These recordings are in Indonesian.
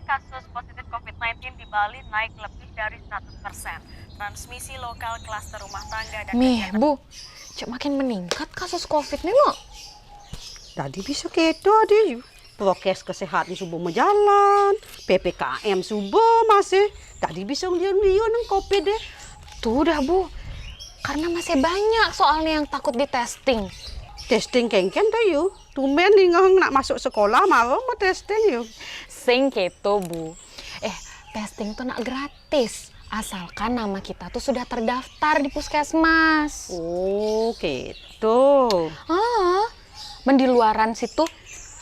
kasus positif COVID-19 di Bali naik lebih dari 100%. Transmisi lokal klaster rumah tangga dan Mih, kegiatan... Bu, cak makin meningkat kasus COVID nih, Mak. Tadi bisa keto deh. Prokes kesehatan subuh menjalan, PPKM subuh masih. Tadi bisa liun-liun COVID deh. Tuh dah, Bu. Karena masih banyak soalnya yang takut di testing. Testing kengken tuh yuk. Tumen nih nak masuk sekolah mau testing yuk. Sing keto, Bu. Testing tuh nak gratis. Asalkan nama kita tuh sudah terdaftar di puskesmas. Oh, gitu. Di luaran situ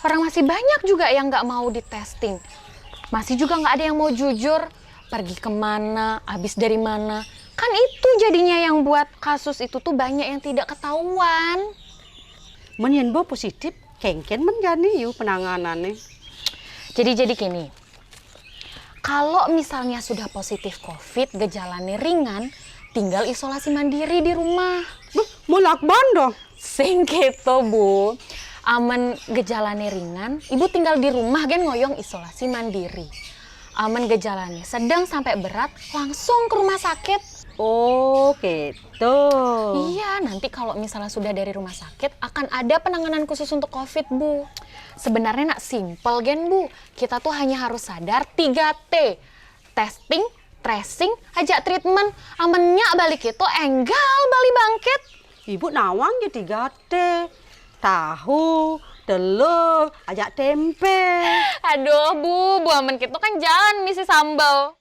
orang masih banyak juga yang nggak mau di testing. Masih juga nggak ada yang mau jujur. Pergi kemana, habis dari mana. Kan itu jadinya yang buat kasus itu tuh banyak yang tidak ketahuan. Menyenbo positif, kengken menjani yuk penanganannya. Jadi gini, kalau misalnya sudah positif COVID, gejalanya ringan, tinggal isolasi mandiri di rumah. Mau lakban dong. Sing gitu, Bu. Aman gejalanya ringan, ibu tinggal di rumah gen ngoyong isolasi mandiri. Aman gejalanya sedang sampai berat, langsung ke rumah sakit. Oh, gitu. Iya, nanti kalau misalnya sudah dari rumah sakit, akan ada penanganan khusus untuk COVID, Bu. Sebenarnya nak simple gen, Bu. Kita tuh hanya harus sadar 3T. Testing, tracing, ajak treatment. Amennya balik itu enggal balik bangkit. Ibu nawang ya 3T. Tahu, telur, ajak tempe. Aduh, Bu aman gitu kan jalan misi sambal.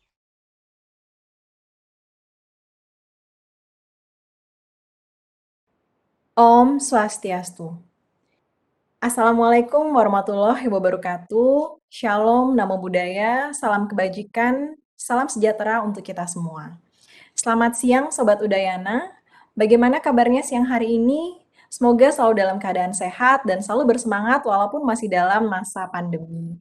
Om Swastiastu. Assalamualaikum warahmatullahi wabarakatuh. Shalom, namo buddhaya, salam kebajikan, salam sejahtera untuk kita semua. Selamat siang Sobat Udayana. Bagaimana kabarnya siang hari ini? Semoga selalu dalam keadaan sehat dan selalu bersemangat walaupun masih dalam masa pandemi.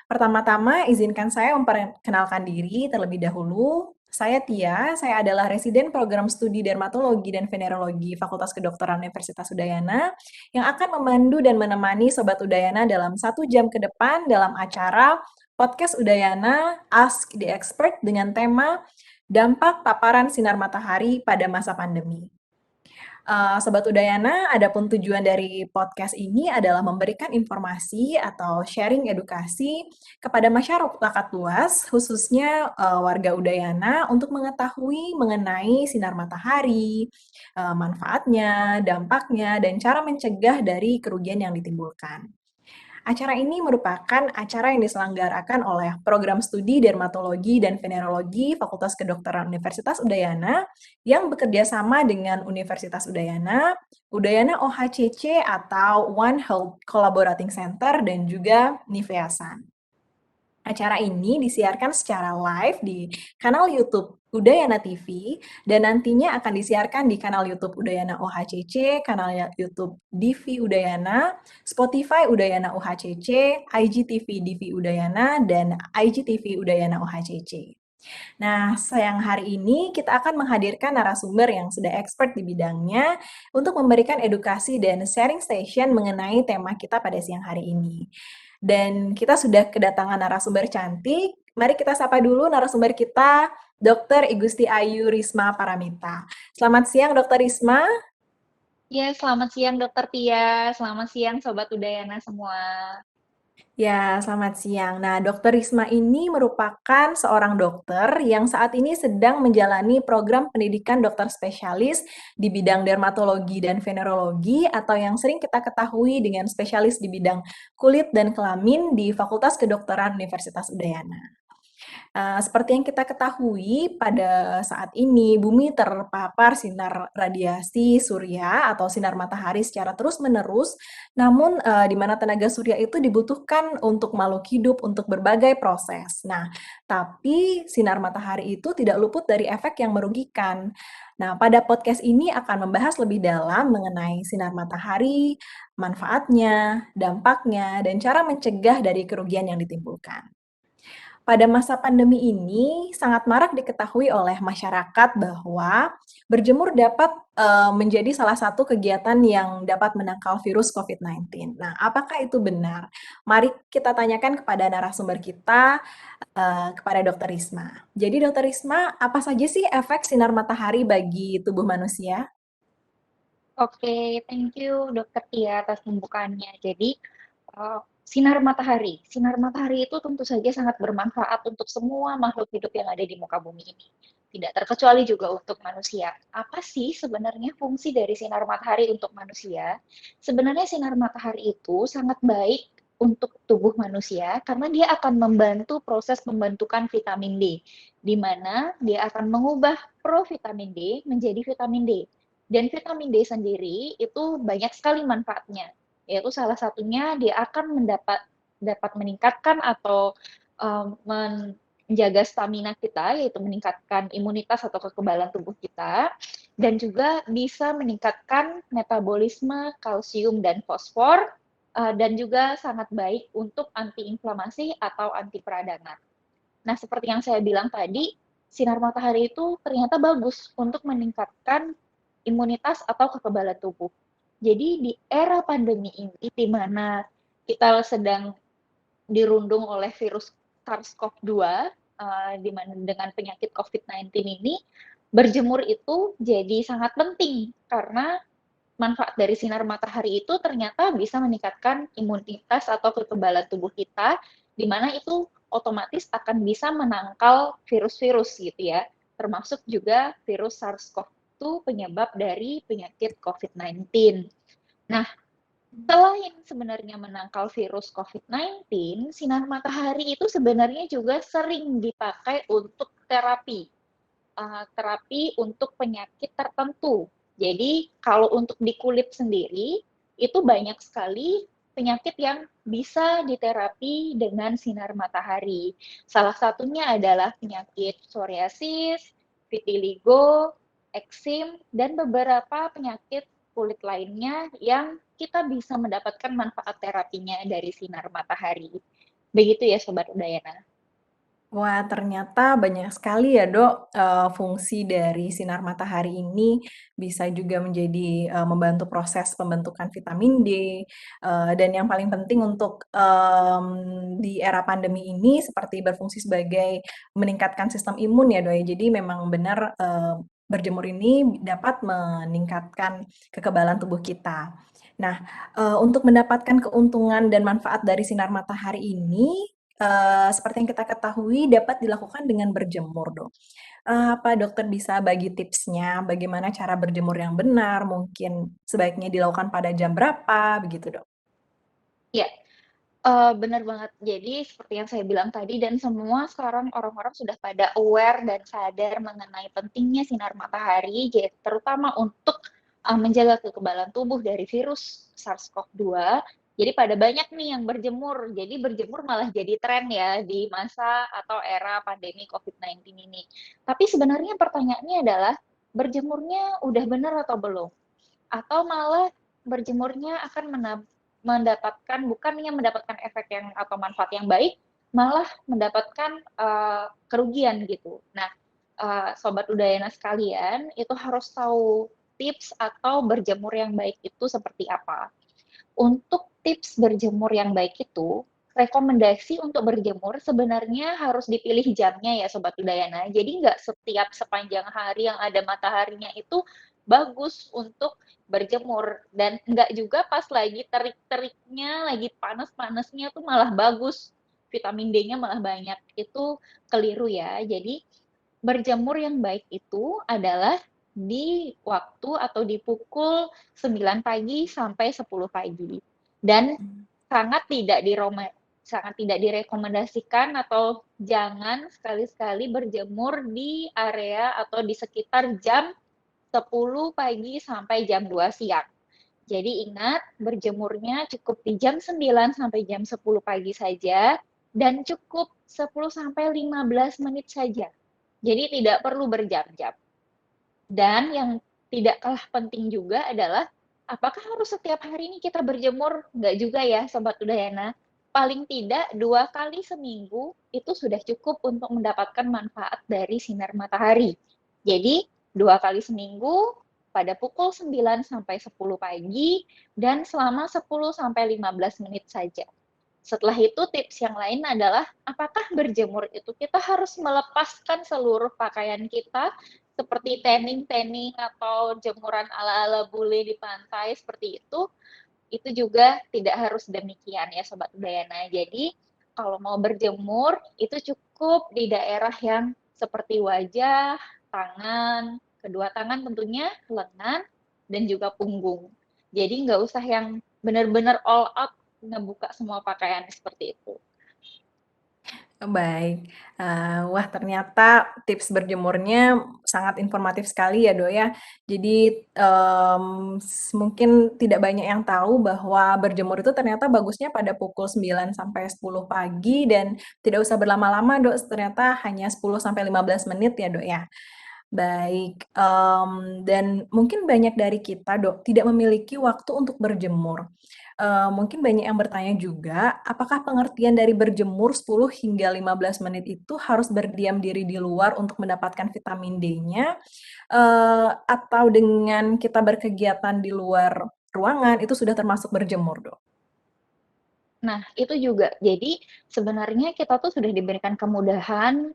Pertama-tama, izinkan saya memperkenalkan diri terlebih dahulu. Saya Tia, saya adalah residen program studi Dermatologi dan Venerologi Fakultas Kedokteran Universitas Udayana yang akan memandu dan menemani Sobat Udayana dalam 1 jam ke depan dalam acara Podcast Udayana Ask the Expert dengan tema Dampak Paparan Sinar Matahari pada Masa Pandemi. Sobat Udayana, adapun tujuan dari podcast ini adalah memberikan informasi atau sharing edukasi kepada masyarakat luas, khususnya warga Udayana untuk mengetahui mengenai sinar matahari, manfaatnya, dampaknya, dan cara mencegah dari kerugian yang ditimbulkan. Acara ini merupakan acara yang diselenggarakan oleh Program Studi Dermatologi dan Venerologi Fakultas Kedokteran Universitas Udayana yang bekerja sama dengan Universitas Udayana, Udayana OHCC atau One Health Collaborating Center, dan juga Niveasan. Acara ini disiarkan secara live di kanal YouTube Udayana TV dan nantinya akan disiarkan di kanal YouTube Udayana OHCC, kanal YouTube Divi Udayana, Spotify Udayana OHCC, IGTV Divi Udayana, dan IGTV Udayana OHCC. Nah, sayang hari ini kita akan menghadirkan narasumber yang sudah expert di bidangnya untuk memberikan edukasi dan sharing session mengenai tema kita pada siang hari ini. Dan kita sudah kedatangan narasumber cantik. Mari kita sapa dulu narasumber kita, Dr. Igusti Ayu Risma Paramita. Selamat siang, Dr. Risma. Ya, selamat siang Dr. Tia. Selamat siang Sobat Udayana semua. Ya, selamat siang. Nah, Dr. Risma ini merupakan seorang dokter yang saat ini sedang menjalani program pendidikan dokter spesialis di bidang dermatologi dan venerologi atau yang sering kita ketahui dengan spesialis di bidang kulit dan kelamin di Fakultas Kedokteran Universitas Udayana. Seperti yang kita ketahui, pada saat ini bumi terpapar sinar radiasi surya atau sinar matahari secara terus-menerus, namun di mana tenaga surya itu dibutuhkan untuk makhluk hidup untuk berbagai proses. Nah, tapi sinar matahari itu tidak luput dari efek yang merugikan. Nah, pada podcast ini akan membahas lebih dalam mengenai sinar matahari, manfaatnya, dampaknya, dan cara mencegah dari kerugian yang ditimbulkan. Pada masa pandemi ini sangat marak diketahui oleh masyarakat bahwa berjemur dapat menjadi salah satu kegiatan yang dapat menangkal virus COVID-19. Nah, apakah itu benar? Mari kita tanyakan kepada narasumber kita, kepada Dokter Risma. Jadi Dokter Risma, apa saja sih efek sinar matahari bagi tubuh manusia? Oke, thank you Dokter Tia atas pembukaannya. Jadi, sinar matahari itu tentu saja sangat bermanfaat untuk semua makhluk hidup yang ada di muka bumi ini. Tidak terkecuali juga untuk manusia. Apa sih sebenarnya fungsi dari sinar matahari untuk manusia? Sebenarnya sinar matahari itu sangat baik untuk tubuh manusia karena dia akan membantu proses pembentukan vitamin D, di mana dia akan mengubah provitamin D menjadi vitamin D. Dan vitamin D sendiri itu banyak sekali manfaatnya, yaitu salah satunya dia akan dapat meningkatkan atau menjaga stamina kita, yaitu meningkatkan imunitas atau kekebalan tubuh kita, dan juga bisa meningkatkan metabolisme kalsium dan fosfor, dan juga sangat baik untuk antiinflamasi atau anti peradangan. Nah, seperti yang saya bilang tadi, sinar matahari itu ternyata bagus untuk meningkatkan imunitas atau kekebalan tubuh. Jadi di era pandemi ini, di mana kita sedang dirundung oleh virus SARS-CoV-2, di mana dengan penyakit COVID-19 ini, berjemur itu jadi sangat penting karena manfaat dari sinar matahari itu ternyata bisa meningkatkan imunitas atau kekebalan tubuh kita, di mana itu otomatis akan bisa menangkal virus-virus gitu ya, termasuk juga virus SARS-CoV-2 penyebab dari penyakit COVID-19. Nah, selain sebenarnya menangkal virus COVID-19, sinar matahari itu sebenarnya juga sering dipakai untuk terapi untuk penyakit tertentu. Jadi, kalau untuk di kulit sendiri, itu banyak sekali penyakit yang bisa diterapi dengan sinar matahari. Salah satunya adalah penyakit psoriasis, vitiligo, eksim, dan beberapa penyakit kulit lainnya yang kita bisa mendapatkan manfaat terapinya dari sinar matahari. Begitu ya Sobat Udayana. Wah, ternyata banyak sekali ya, Dok, fungsi dari sinar matahari ini bisa juga menjadi, membantu proses pembentukan vitamin D, dan yang paling penting untuk, di era pandemi ini seperti berfungsi sebagai meningkatkan sistem imun ya, Dok, ya. Jadi memang benar, berjemur ini dapat meningkatkan kekebalan tubuh kita. Nah, untuk mendapatkan keuntungan dan manfaat dari sinar matahari ini, seperti yang kita ketahui dapat dilakukan dengan berjemur, Dok. Apa dokter bisa bagi tipsnya, bagaimana cara berjemur yang benar, mungkin sebaiknya dilakukan pada jam berapa, begitu, Dok? Ya, bener banget. Jadi seperti yang saya bilang tadi dan semua sekarang orang-orang sudah pada aware dan sadar mengenai pentingnya sinar matahari, terutama untuk menjaga kekebalan tubuh dari virus SARS-CoV-2. Jadi pada banyak nih yang berjemur. Jadi berjemur malah jadi tren ya di masa atau era pandemi COVID-19 ini. Tapi sebenarnya pertanyaannya adalah berjemurnya udah benar atau belum? Atau malah berjemurnya akan mendapatkan bukannya mendapatkan efek yang atau manfaat yang baik, malah mendapatkan kerugian gitu. Nah, sobat Udayana sekalian, itu harus tahu tips atau berjemur yang baik itu seperti apa. Untuk tips berjemur yang baik itu, rekomendasi untuk berjemur sebenarnya harus dipilih jamnya ya Sobat Udayana. Jadi nggak setiap sepanjang hari yang ada mataharinya itu bagus untuk berjemur. Dan nggak juga pas lagi terik-teriknya, lagi panas-panasnya tuh malah bagus. Vitamin D-nya malah banyak. Itu keliru ya. Jadi berjemur yang baik itu adalah di waktu atau di pukul 9 pagi sampai 10 pagi. Dan sangat tidak direkomendasikan atau jangan sekali-sekali berjemur di area atau di sekitar jam 10 pagi sampai jam 2 siang. Jadi ingat, berjemurnya cukup di jam 9 sampai jam 10 pagi saja dan cukup 10 sampai 15 menit saja. Jadi tidak perlu berjam-jam. Dan yang tidak kalah penting juga adalah apakah harus setiap hari ini kita berjemur? Enggak juga ya, Sobat Udayana. paling tidak 2 kali seminggu itu sudah cukup untuk mendapatkan manfaat dari sinar matahari. Jadi 2 kali seminggu pada pukul 9 sampai 10 pagi dan selama 10 sampai 15 menit saja. Setelah itu tips yang lain adalah apakah berjemur itu kita harus melepaskan seluruh pakaian kita seperti tanning atau jemuran ala-ala bule di pantai seperti itu juga tidak harus demikian ya Sobat Udayana. Jadi kalau mau berjemur itu cukup di daerah yang seperti wajah, tangan, kedua tangan tentunya, lengan, dan juga punggung. Jadi nggak usah yang benar-benar all out ngebuka semua pakaian seperti itu. Baik, wah ternyata tips berjemurnya sangat informatif sekali ya, Dok, ya. Jadi, mungkin tidak banyak yang tahu bahwa berjemur itu ternyata bagusnya pada pukul 9 sampai 10 pagi dan tidak usah berlama-lama, Dok, ternyata hanya 10 sampai 15 menit ya, Dok, ya. Baik, dan mungkin banyak dari kita, Dok, tidak memiliki waktu untuk berjemur. Mungkin banyak yang bertanya juga, apakah pengertian dari berjemur 10 hingga 15 menit itu harus berdiam diri di luar untuk mendapatkan vitamin D-nya, atau dengan kita berkegiatan di luar ruangan itu sudah termasuk berjemur, Dok? Nah, itu juga. Jadi sebenarnya kita tuh sudah diberikan kemudahan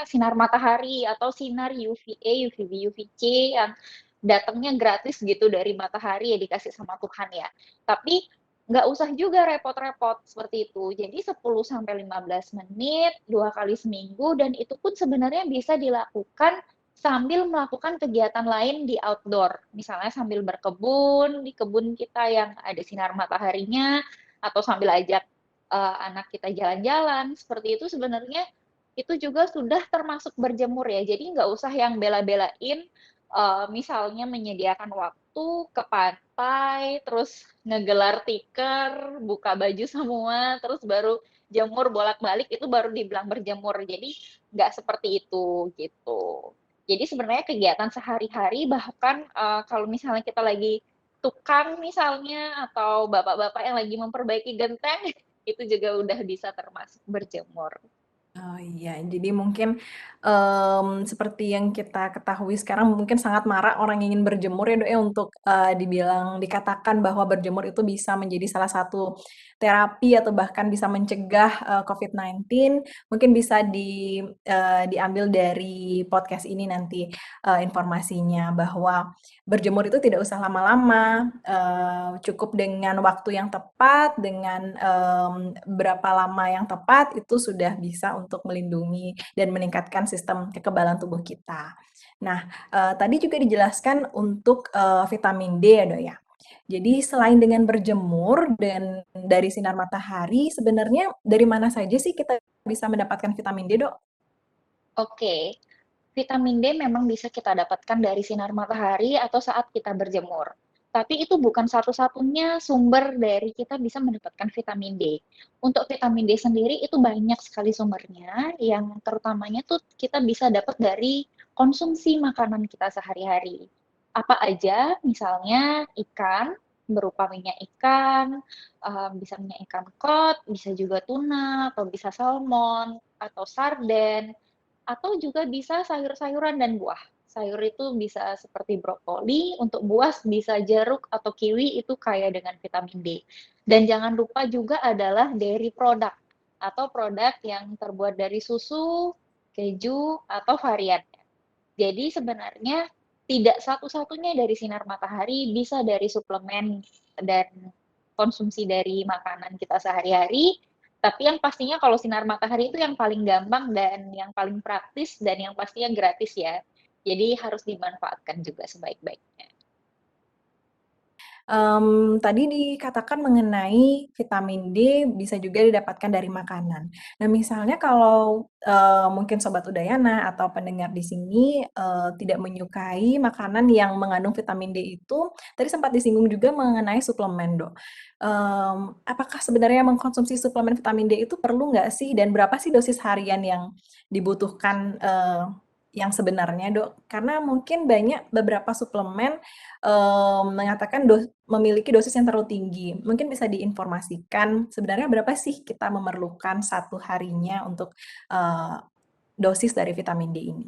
sinar matahari atau sinar UVA, UVB, UVC yang datangnya gratis gitu dari matahari ya dikasih sama Tuhan ya. Tapi nggak usah juga repot-repot seperti itu. Jadi 10 sampai 15 menit, 2 kali seminggu, dan itu pun sebenarnya bisa dilakukan sambil melakukan kegiatan lain di outdoor. Misalnya sambil berkebun, di kebun kita yang ada sinar mataharinya, atau sambil ajak anak kita jalan-jalan, seperti itu sebenarnya itu juga sudah termasuk berjemur ya. Jadi nggak usah yang bela-belain, misalnya menyediakan waktu ke pantai, terus ngegelar tikar, buka baju semua, terus baru jemur bolak-balik, itu baru dibilang berjemur. Jadi nggak seperti itu, gitu. Jadi sebenarnya kegiatan sehari-hari, bahkan kalau misalnya kita lagi tukang misalnya, atau bapak-bapak yang lagi memperbaiki genteng, itu juga udah bisa termasuk berjemur. Oh iya, jadi mungkin, seperti yang kita ketahui sekarang mungkin sangat marak orang yang ingin berjemur ya, Dok, ya, untuk, dikatakan bahwa berjemur itu bisa menjadi salah satu terapi atau bahkan bisa mencegah, COVID-19. Mungkin bisa diambil dari podcast ini nanti, informasinya bahwa berjemur itu tidak usah lama-lama, cukup dengan waktu yang tepat, dengan, berapa lama yang tepat, itu sudah bisa untuk melindungi dan meningkatkan sistem kekebalan tubuh kita. Nah, tadi juga dijelaskan untuk, vitamin D ya, Dok, ya. Jadi selain dengan berjemur dan dari sinar matahari, sebenarnya dari mana saja sih kita bisa mendapatkan vitamin D, Dok? Oke, vitamin D memang bisa kita dapatkan dari sinar matahari atau saat kita berjemur. Tapi itu bukan satu-satunya sumber dari kita bisa mendapatkan vitamin D. Untuk vitamin D sendiri itu banyak sekali sumbernya, yang terutamanya tuh kita bisa dapat dari konsumsi makanan kita sehari-hari. Apa aja? Misalnya ikan, berupa minyak ikan, bisa minyak ikan kod, bisa juga tuna, atau bisa salmon, atau sarden, atau juga bisa sayur-sayuran dan buah. Sayur itu bisa seperti brokoli, untuk buah bisa jeruk atau kiwi, itu kaya dengan vitamin D. Dan jangan lupa juga adalah dairy product atau produk yang terbuat dari susu, keju, atau variannya. Jadi sebenarnya tidak satu-satunya dari sinar matahari, bisa dari suplemen dan konsumsi dari makanan kita sehari-hari. Tapi yang pastinya kalau sinar matahari itu yang paling gampang dan yang paling praktis dan yang pastinya gratis ya. Jadi harus dimanfaatkan juga sebaik-baiknya. Tadi dikatakan mengenai vitamin D bisa juga didapatkan dari makanan. Nah, misalnya kalau, mungkin Sobat Udayana atau pendengar di sini, tidak menyukai makanan yang mengandung vitamin D itu, tadi sempat disinggung juga mengenai suplemen, Dok. Apakah sebenarnya mengkonsumsi suplemen vitamin D itu perlu nggak sih? Dan berapa sih dosis harian yang dibutuhkan, yang sebenarnya, Dok? Karena mungkin beberapa suplemen mengatakan memiliki dosis yang terlalu tinggi. Mungkin bisa diinformasikan sebenarnya berapa sih kita memerlukan satu harinya untuk eee, dosis dari vitamin D ini?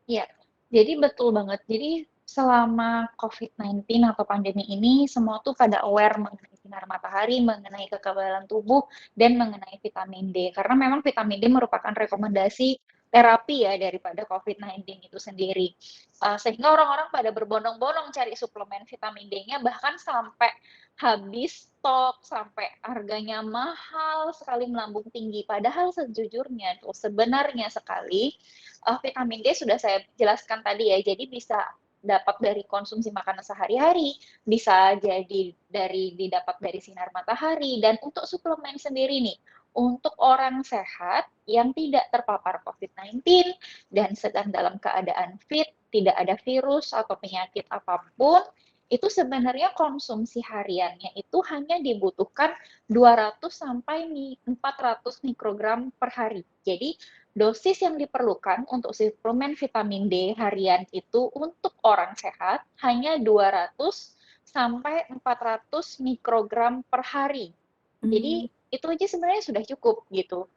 Iya, jadi betul banget. Jadi selama COVID-19 atau pandemi ini, semua tuh pada aware mengenai sinar matahari, mengenai kekebalan tubuh, dan mengenai vitamin D. Karena memang vitamin D merupakan rekomendasi terapi ya daripada COVID-19 itu sendiri. Sehingga orang-orang pada berbondong-bondong cari suplemen vitamin D-nya, bahkan sampai habis stok, sampai harganya mahal sekali, melambung tinggi. Padahal sejujurnya tuh sebenarnya sekali vitamin D sudah saya jelaskan tadi ya, jadi bisa dapat dari konsumsi makanan sehari-hari, bisa jadi didapat dari sinar matahari, dan untuk suplemen sendiri nih, untuk orang sehat yang tidak terpapar COVID-19 dan sedang dalam keadaan fit, tidak ada virus atau penyakit apapun, itu sebenarnya konsumsi hariannya itu hanya dibutuhkan 200 sampai 400 mikrogram per hari. Jadi dosis yang diperlukan untuk suplemen vitamin D harian itu untuk orang sehat hanya 200 sampai 400 mikrogram per hari. Mmm. Jadi itu aja sebenarnya sudah cukup gitu.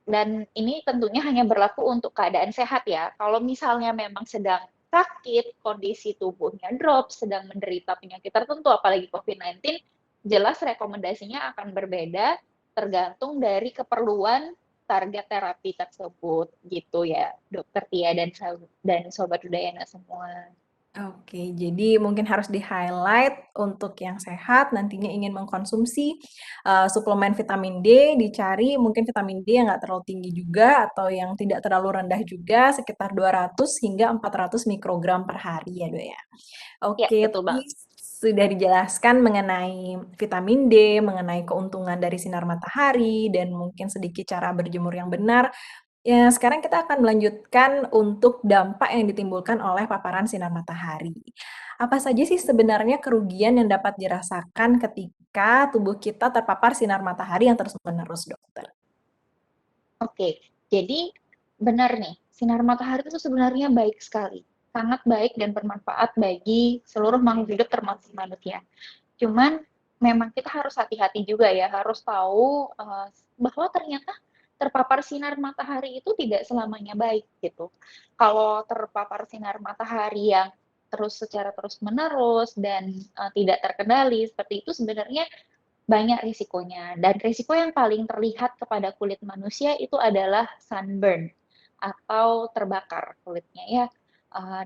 Dan ini tentunya hanya berlaku untuk keadaan sehat ya. Kalau misalnya memang sedang sakit, kondisi tubuhnya drop, sedang menderita penyakit tertentu, apalagi COVID-19, jelas rekomendasinya akan berbeda tergantung dari keperluan target terapi tersebut gitu ya, Dokter Tia dan Sobat Udayana semua. Oke, jadi mungkin harus di-highlight untuk yang sehat nantinya ingin mengkonsumsi, suplemen vitamin D, dicari mungkin vitamin D yang nggak terlalu tinggi juga atau yang tidak terlalu rendah juga sekitar 200 hingga 400 mikrogram per hari ya, Dok, ya. Ya, Oke, betul tadi banget. sudah dijelaskan mengenai vitamin D, mengenai keuntungan dari sinar matahari, dan mungkin sedikit cara berjemur yang benar. Ya, sekarang kita akan melanjutkan untuk dampak yang ditimbulkan oleh paparan sinar matahari. Apa saja sih sebenarnya kerugian yang dapat dirasakan ketika tubuh kita terpapar sinar matahari yang terus-menerus, Dokter? Oke, jadi benar nih, sinar matahari itu sebenarnya baik sekali, sangat baik dan bermanfaat bagi seluruh makhluk hidup termasuk manusia. Cuman memang kita harus hati-hati juga ya, harus tahu bahwa ternyata terpapar sinar matahari itu tidak selamanya baik gitu. Kalau terpapar sinar matahari yang secara terus-menerus dan tidak terkendali seperti itu sebenarnya banyak risikonya. Dan risiko yang paling terlihat kepada kulit manusia itu adalah sunburn atau terbakar kulitnya ya.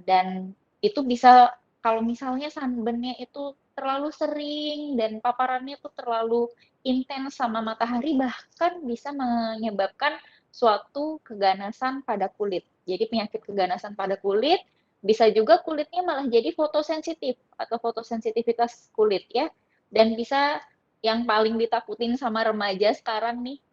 Dan itu bisa kalau misalnya sunburn-nya itu terlalu sering dan paparannya itu terlalu intens sama matahari, bahkan bisa menyebabkan suatu keganasan pada kulit. Jadi penyakit keganasan pada kulit, bisa juga kulitnya malah jadi fotosensitif atau fotosensitivitas kulit ya. Dan bisa yang paling ditakutin sama remaja sekarang nih,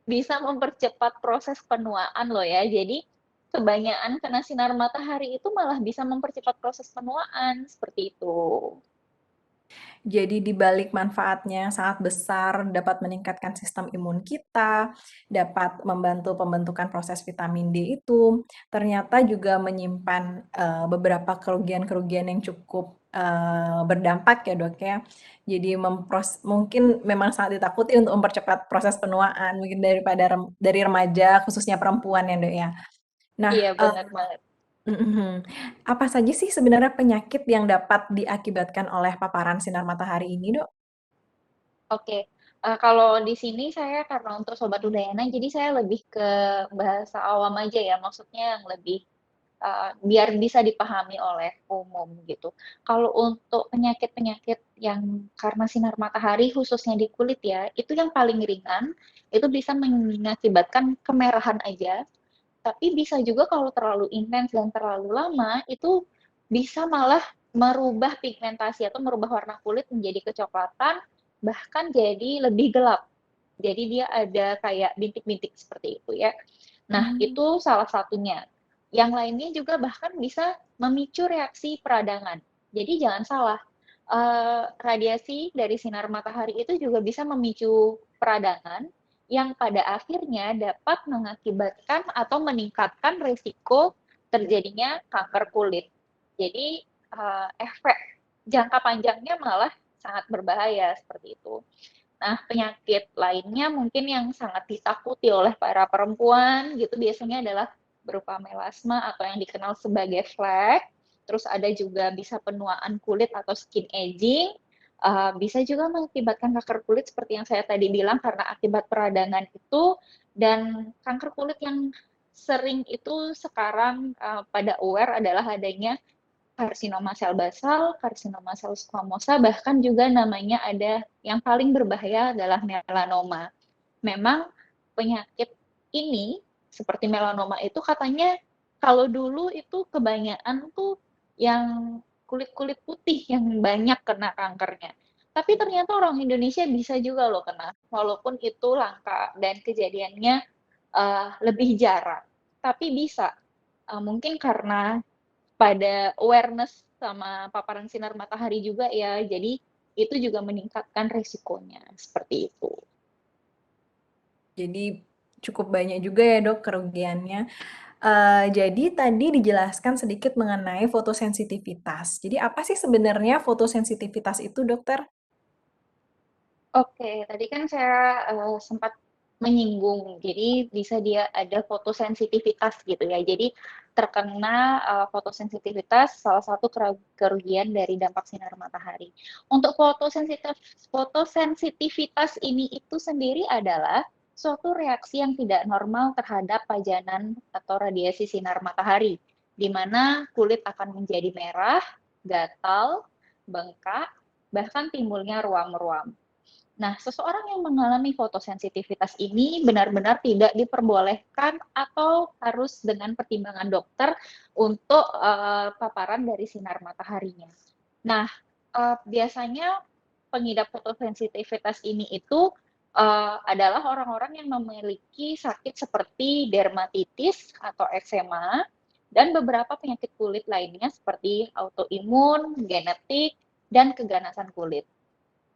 bisa mempercepat proses penuaan loh ya. Jadi kebanyakan kena sinar matahari itu malah bisa mempercepat proses penuaan, seperti itu. Jadi di balik manfaatnya yang sangat besar, dapat meningkatkan sistem imun kita, dapat membantu pembentukan proses vitamin D itu, ternyata juga menyimpan, beberapa kerugian-kerugian yang cukup, berdampak ya, Dok, ya. Jadi mungkin memang sangat ditakuti untuk mempercepat proses penuaan, mungkin dari remaja khususnya perempuan ya, Dok, ya. Nah, Iya, benar banget. mhm. Apa saja sih sebenarnya penyakit yang dapat diakibatkan oleh paparan sinar matahari ini, Dok? Oke, kalau di sini saya karena untuk Sobat Udayana, jadi saya lebih ke bahasa awam aja ya, maksudnya yang lebih biar bisa dipahami oleh umum gitu. Kalau untuk penyakit-penyakit yang karena sinar matahari khususnya di kulit ya, itu yang paling ringan, itu bisa mengakibatkan kemerahan aja, tapi bisa juga kalau terlalu intens dan terlalu lama, itu bisa malah merubah pigmentasi atau merubah warna kulit menjadi kecoklatan, bahkan jadi lebih gelap. Jadi dia ada kayak bintik-bintik seperti itu ya. Nah, Mmm. itu salah satunya. Yang lainnya juga bahkan bisa memicu reaksi peradangan. Jadi jangan salah, radiasi dari sinar matahari itu juga bisa memicu peradangan yang pada akhirnya dapat mengakibatkan atau meningkatkan risiko terjadinya kanker kulit. Jadi efek jangka panjangnya malah sangat berbahaya seperti itu. Nah, penyakit lainnya mungkin yang sangat ditakuti oleh para perempuan gitu biasanya adalah berupa melasma atau yang dikenal sebagai flek. Terus ada juga bisa penuaan kulit atau skin aging. Bisa juga mengakibatkan kanker kulit seperti yang saya tadi bilang karena akibat peradangan itu. Dan kanker kulit yang sering itu sekarang pada aware adalah adanya karsinoma sel basal, karsinoma sel squamosa, bahkan juga namanya ada yang paling berbahaya adalah melanoma. Memang penyakit ini seperti melanoma itu katanya kalau dulu itu kebanyakan tuh yang kulit-kulit putih yang banyak kena kankernya. Tapi ternyata orang Indonesia bisa juga loh kena, walaupun itu langka dan kejadiannya lebih jarang. Tapi bisa, mungkin karena pada awareness sama paparan sinar matahari juga ya, jadi itu juga meningkatkan resikonya, seperti itu. Jadi cukup banyak juga ya dok kerugiannya. Jadi tadi dijelaskan sedikit mengenai fotosensitivitas. Jadi apa sih sebenarnya fotosensitivitas itu dokter? Oke, tadi kan saya sempat menyinggung, jadi bisa dia ada fotosensitivitas gitu ya. Jadi terkena fotosensitivitas salah satu kerugian dari dampak sinar matahari. Untuk fotosensitivitas ini itu sendiri adalah suatu reaksi yang tidak normal terhadap pajanan atau radiasi sinar matahari, di mana kulit akan menjadi merah, gatal, bengkak, bahkan timbulnya ruam-ruam. Nah, seseorang yang mengalami fotosensitivitas ini benar-benar tidak diperbolehkan atau harus dengan pertimbangan dokter untuk paparan dari sinar mataharinya. Nah, biasanya pengidap fotosensitivitas ini itu adalah orang-orang yang memiliki sakit seperti dermatitis atau eksema dan beberapa penyakit kulit lainnya seperti autoimun, genetik, dan keganasan kulit.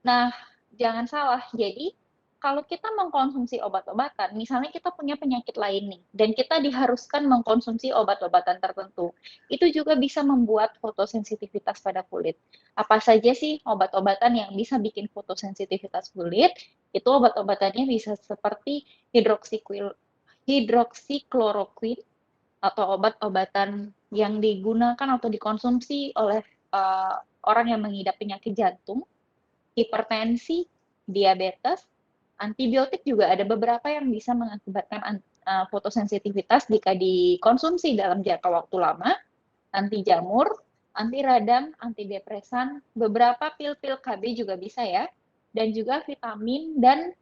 Nah, jangan salah. Jadi, kalau kita mengkonsumsi obat-obatan, misalnya kita punya penyakit lain nih, dan kita diharuskan mengkonsumsi obat-obatan tertentu, itu juga bisa membuat fotosensitivitas pada kulit. Apa saja sih obat-obatan yang bisa bikin fotosensitivitas kulit? Itu obat-obatannya bisa seperti hidroksikloroquine atau obat-obatan yang digunakan atau dikonsumsi oleh orang yang mengidap penyakit jantung, hipertensi, diabetes, antibiotik juga ada beberapa yang bisa mengakibatkan fotosensitivitas jika dikonsumsi dalam jangka waktu lama, anti jamur, anti radang, antidepresan, beberapa pil-pil KB juga bisa ya, dan juga vitamin dan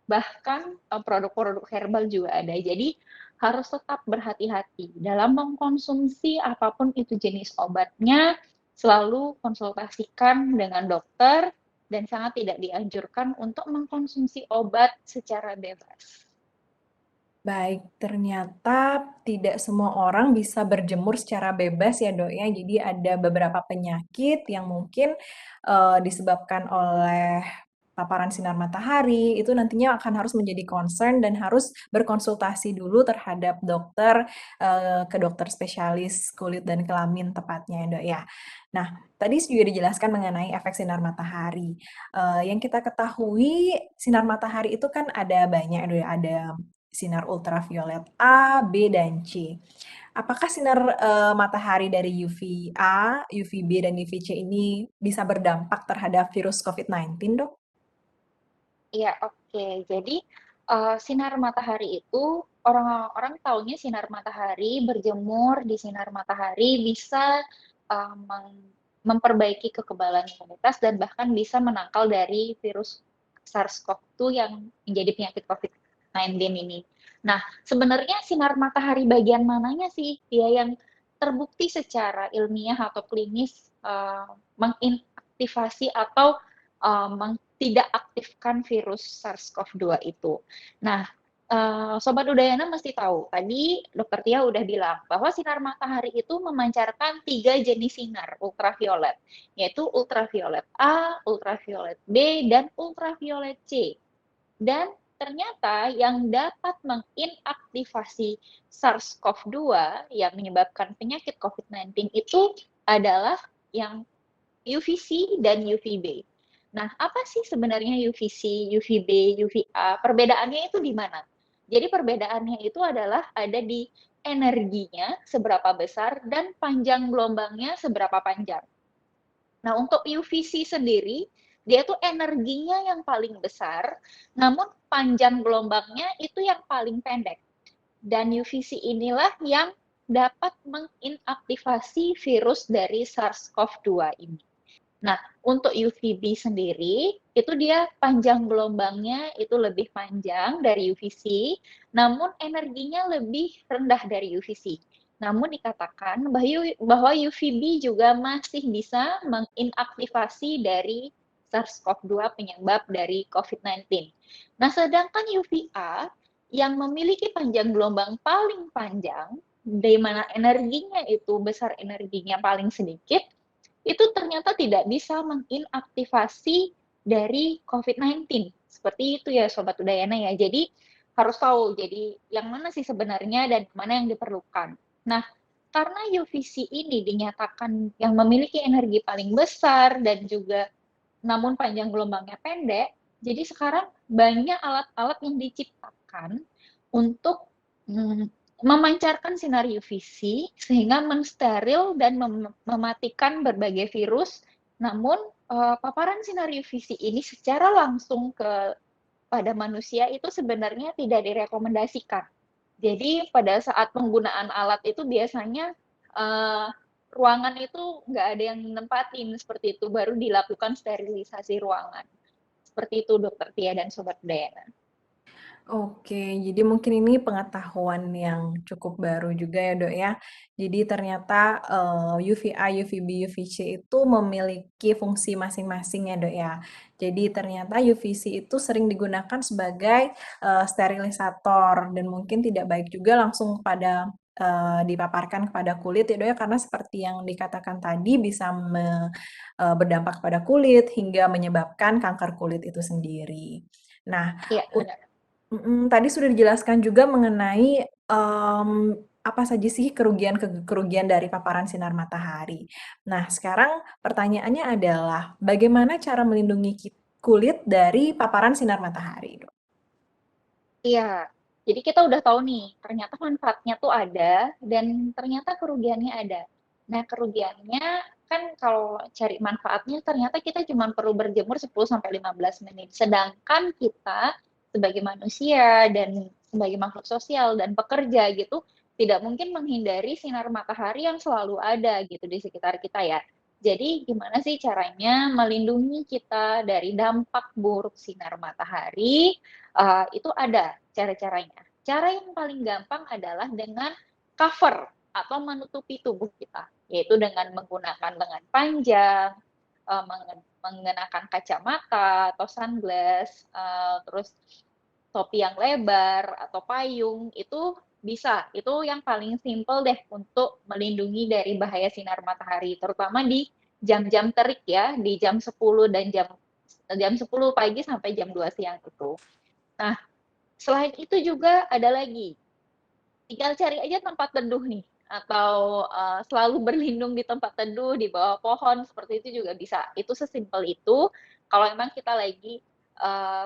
bahkan produk-produk herbal juga ada. Jadi harus tetap berhati-hati dalam mengkonsumsi apapun itu jenis obatnya, selalu konsultasikan dengan dokter dan sangat tidak dianjurkan untuk mengkonsumsi obat secara bebas. Baik, ternyata tidak semua orang bisa berjemur secara bebas ya dok ya. Jadi ada beberapa penyakit yang mungkin disebabkan oleh paparan sinar matahari itu nantinya akan harus menjadi concern dan harus berkonsultasi dulu terhadap dokter ke dokter spesialis kulit dan kelamin tepatnya ya dok ya. Nah, tadi juga dijelaskan mengenai efek sinar matahari. Yang kita ketahui sinar matahari itu kan ada banyak ya dok ya, ada sinar ultraviolet A, B, dan C. Apakah sinar matahari dari UVA, UVB, dan UVC ini bisa berdampak terhadap virus COVID-19, dok? Iya, oke. Jadi sinar matahari itu orang-orang taunya sinar matahari, berjemur di sinar matahari bisa memperbaiki kekebalan imunitas dan bahkan bisa menangkal dari virus SARS-CoV-2 yang menjadi penyakit COVID-19 ini. Nah, sebenarnya sinar matahari bagian mananya sih dia yang terbukti secara ilmiah atau klinis menginaktivasi atau tidak aktifkan virus SARS-CoV-2 itu. Nah, Sobat Udayana mesti tahu, tadi Dr. Tia udah bilang bahwa sinar matahari itu memancarkan 3 jenis sinar ultraviolet, yaitu ultraviolet A, ultraviolet B, dan ultraviolet C. Dan ternyata yang dapat menginaktivasi SARS-CoV-2 yang menyebabkan penyakit COVID-19 itu adalah yang UVC dan UVB. Nah, apa sih sebenarnya UVC, UVB, UVA? Perbedaannya itu di mana? Jadi perbedaannya itu adalah ada di energinya seberapa besar dan panjang gelombangnya seberapa panjang. Nah, untuk UVC sendiri, dia tuh energinya yang paling besar, namun panjang gelombangnya itu yang paling pendek. Dan UVC inilah yang dapat menginaktivasi virus dari SARS-CoV-2 ini. Nah, untuk UVB sendiri, itu dia panjang gelombangnya itu lebih panjang dari UVC, namun energinya lebih rendah dari UVC. Namun dikatakan bahwa UVB juga masih bisa menginaktivasi dari SARS-CoV-2 penyebab dari COVID-19. Nah, sedangkan UVA yang memiliki panjang gelombang paling panjang, di mana energinya itu besar energinya paling sedikit, itu ternyata tidak bisa menginaktivasi dari COVID-19. Seperti itu ya Sobat Udayana ya. Jadi harus tahu jadi yang mana sih sebenarnya dan mana yang diperlukan. Nah, karena UVC ini dinyatakan yang memiliki energi paling besar dan juga namun panjang gelombangnya pendek, jadi sekarang banyak alat-alat yang diciptakan untuk memancarkan sinar UVC sehingga mensteril dan mematikan berbagai virus. Namun paparan sinar UVC ini secara langsung pada manusia itu sebenarnya tidak direkomendasikan. Jadi pada saat penggunaan alat itu biasanya ruangan itu nggak ada yang nempatin seperti itu, baru dilakukan sterilisasi ruangan. Seperti itu Dokter Tia dan Sobat Udayana. Oke, jadi mungkin ini pengetahuan yang cukup baru juga ya, Dok, ya. Jadi ternyata, UVA, UVB, UVC itu memiliki fungsi masing-masing ya, Dok, ya. Jadi ternyata UVC itu sering digunakan sebagai, sterilisator dan mungkin tidak baik juga langsung pada, dipaparkan kepada kulit ya, Dok, ya, karena seperti yang dikatakan tadi bisa berdampak pada kulit hingga menyebabkan kanker kulit itu sendiri. Nah, Iya, benar. Tadi sudah dijelaskan juga mengenai, apa saja sih kerugian dari paparan sinar matahari. Nah, sekarang pertanyaannya adalah, bagaimana cara melindungi kulit dari paparan sinar matahari, Dok? Iya, jadi kita udah tahu nih, ternyata manfaatnya tuh ada dan ternyata kerugiannya ada. Nah, kerugiannya kan kalau cari manfaatnya ternyata kita cuma perlu berjemur 10-15 menit. Sedangkan kita sebagai manusia dan sebagai makhluk sosial dan pekerja gitu, tidak mungkin menghindari sinar matahari yang selalu ada gitu di sekitar kita ya. Jadi gimana sih caranya melindungi kita dari dampak buruk sinar matahari? Itu ada cara-caranya. Cara yang paling gampang adalah dengan cover atau menutupi tubuh kita, yaitu dengan menggunakan lengan panjang, mengenakan kacamata atau sunglass, terus topi yang lebar atau payung, itu bisa. Itu yang paling simple deh untuk melindungi dari bahaya sinar matahari, terutama di jam-jam terik ya, di jam 10 dan jam 10 pagi sampai jam 2 siang itu. Nah, selain itu juga ada lagi, tinggal cari aja tempat teduh nih, atau selalu berlindung di tempat teduh, di bawah pohon, seperti itu juga bisa. Itu sesimpel itu, kalau memang kita lagi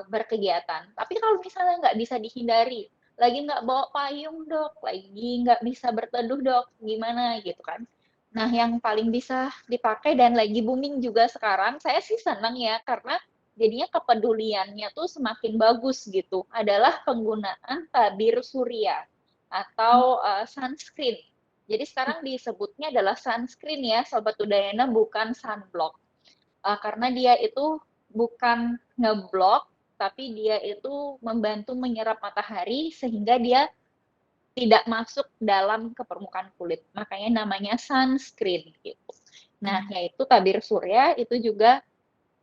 berkegiatan. Tapi kalau misalnya nggak bisa dihindari, lagi nggak bawa payung dok, lagi nggak bisa berteduh dok, gimana gitu kan. Nah, yang paling bisa dipakai dan lagi booming juga sekarang, saya sih senang ya, karena jadinya kepeduliannya tuh semakin bagus gitu, adalah penggunaan tabir surya atau sunscreen. Jadi sekarang disebutnya adalah sunscreen ya, Sobat Udayana, bukan sunblock. Karena dia itu bukan ngeblok, tapi dia itu membantu menyerap matahari sehingga dia tidak masuk dalam ke permukaan kulit. Makanya namanya sunscreen gitu. Nah, yaitu tabir surya itu juga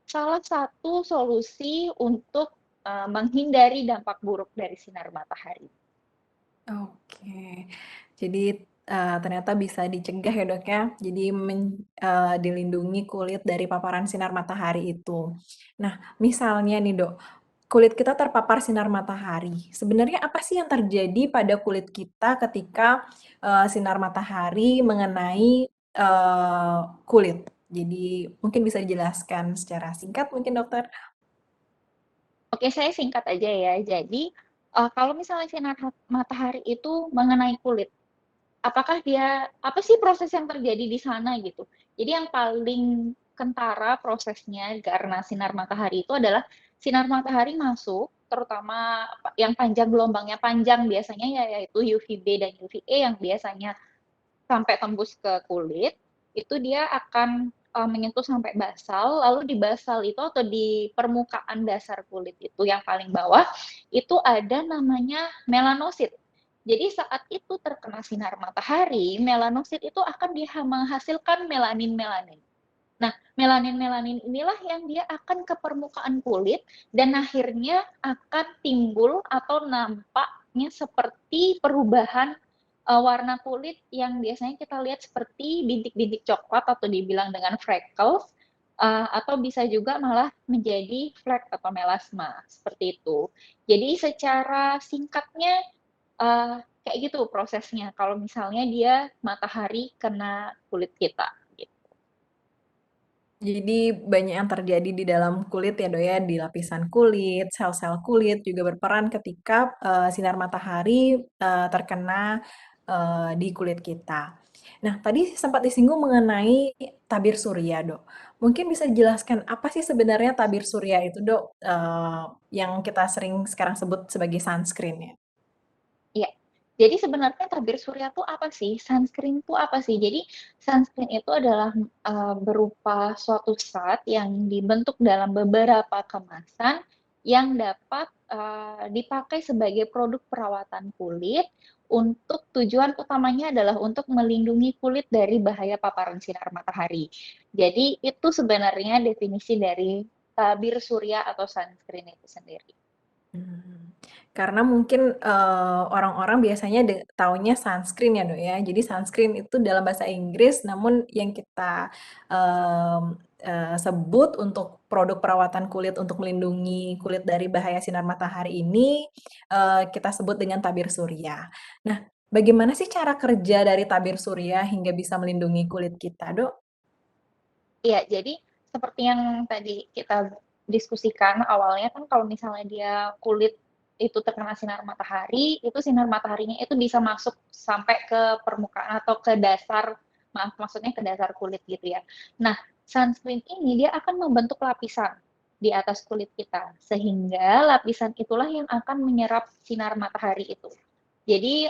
salah satu solusi untuk menghindari dampak buruk dari sinar matahari. Oke. Jadi, ternyata bisa dicegah ya, Dok, ya. Jadi dilindungi kulit dari paparan sinar matahari itu. Nah, misalnya nih, Dok, kulit kita terpapar sinar matahari. Sebenarnya apa sih yang terjadi pada kulit kita ketika, sinar matahari mengenai, kulit? Jadi mungkin bisa dijelaskan secara singkat mungkin, Dokter? Oke, saya singkat aja ya. Jadi, kalau misalnya sinar matahari itu mengenai kulit, apakah dia apa sih proses yang terjadi di sana gitu. Jadi yang paling kentara prosesnya karena sinar matahari itu adalah sinar matahari masuk, terutama yang panjang gelombangnya panjang biasanya ya yaitu UVB dan UVA yang biasanya sampai tembus ke kulit, itu dia akan menyentuh sampai basal, lalu di basal itu atau di permukaan dasar kulit itu yang paling bawah, itu ada namanya melanosit. Jadi saat itu terkena sinar matahari, melanosit itu akan dia menghasilkan melanin-melanin. Nah, melanin-melanin inilah yang dia akan ke permukaan kulit dan akhirnya akan timbul atau nampaknya seperti perubahan warna kulit yang biasanya kita lihat seperti bintik-bintik coklat atau dibilang dengan freckles, atau bisa juga malah menjadi flek atau melasma, seperti itu. Jadi secara singkatnya, kayak gitu prosesnya kalau misalnya dia matahari kena kulit kita, gitu. Jadi banyak yang terjadi di dalam kulit ya, Dok, ya, di lapisan kulit, sel-sel kulit juga berperan ketika, sinar matahari, terkena, di kulit kita. Nah, tadi sempat disinggung mengenai tabir surya, Dok. Mungkin bisa dijelaskan apa sih sebenarnya tabir surya itu, Dok, yang kita sering sekarang sebut sebagai sunscreen ya? Iya. Jadi sebenarnya tabir surya tuh apa sih? Sunscreen tuh apa sih? Jadi sunscreen itu adalah, berupa suatu zat yang dibentuk dalam beberapa kemasan yang dapat, dipakai sebagai produk perawatan kulit untuk tujuan utamanya adalah untuk melindungi kulit dari bahaya paparan sinar matahari. Jadi itu sebenarnya definisi dari tabir surya atau sunscreen itu sendiri. Mmm, karena mungkin, orang-orang biasanya taunya sunscreen ya, Dok, ya. Jadi sunscreen itu dalam bahasa Inggris, namun yang kita, mmm, sebut untuk produk perawatan kulit untuk melindungi kulit dari bahaya sinar matahari ini, kita sebut dengan tabir surya. Nah, bagaimana sih cara kerja dari tabir surya hingga bisa melindungi kulit kita, Dok? Iya, jadi seperti yang tadi kita diskusikan awalnya kan kalau misalnya dia kulit itu terkena sinar matahari, itu sinar mataharinya itu bisa masuk sampai ke permukaan atau ke dasar, maaf maksudnya ke dasar kulit gitu ya. Nah, sunscreen ini dia akan membentuk lapisan di atas kulit kita, sehingga lapisan itulah yang akan menyerap sinar matahari itu. Jadi,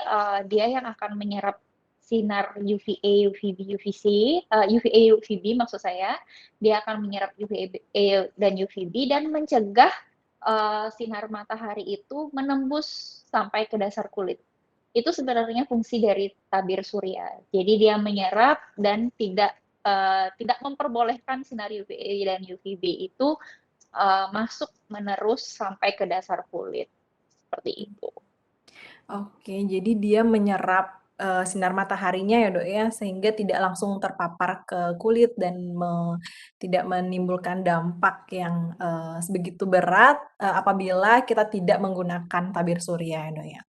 dia yang akan menyerap sinar UVA, UVB, UVC, UVA, UVB maksud saya, dia akan menyerap UVA dan UVB dan mencegah sinar matahari itu menembus sampai ke dasar kulit. Itu sebenarnya fungsi dari tabir surya. Jadi dia menyerap dan tidak memperbolehkan sinar UVA dan UVB itu masuk menerus sampai ke dasar kulit. Seperti itu. Oke, jadi dia menyerap, sinar mataharinya ya, Dok, ya, sehingga tidak langsung terpapar ke kulit dan tidak menimbulkan dampak yang, sebegitu berat, apabila kita tidak menggunakan tabir surya ya, Dok, ya.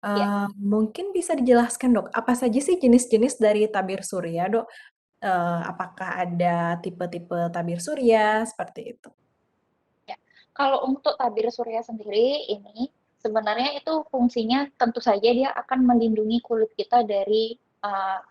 Ya. Mungkin bisa dijelaskan, Dok, apa saja sih jenis-jenis dari tabir surya, Dok? Apakah ada tipe-tipe tabir surya, seperti itu? Ya, kalau untuk tabir surya sendiri ini sebenarnya itu fungsinya tentu saja dia akan melindungi kulit kita dari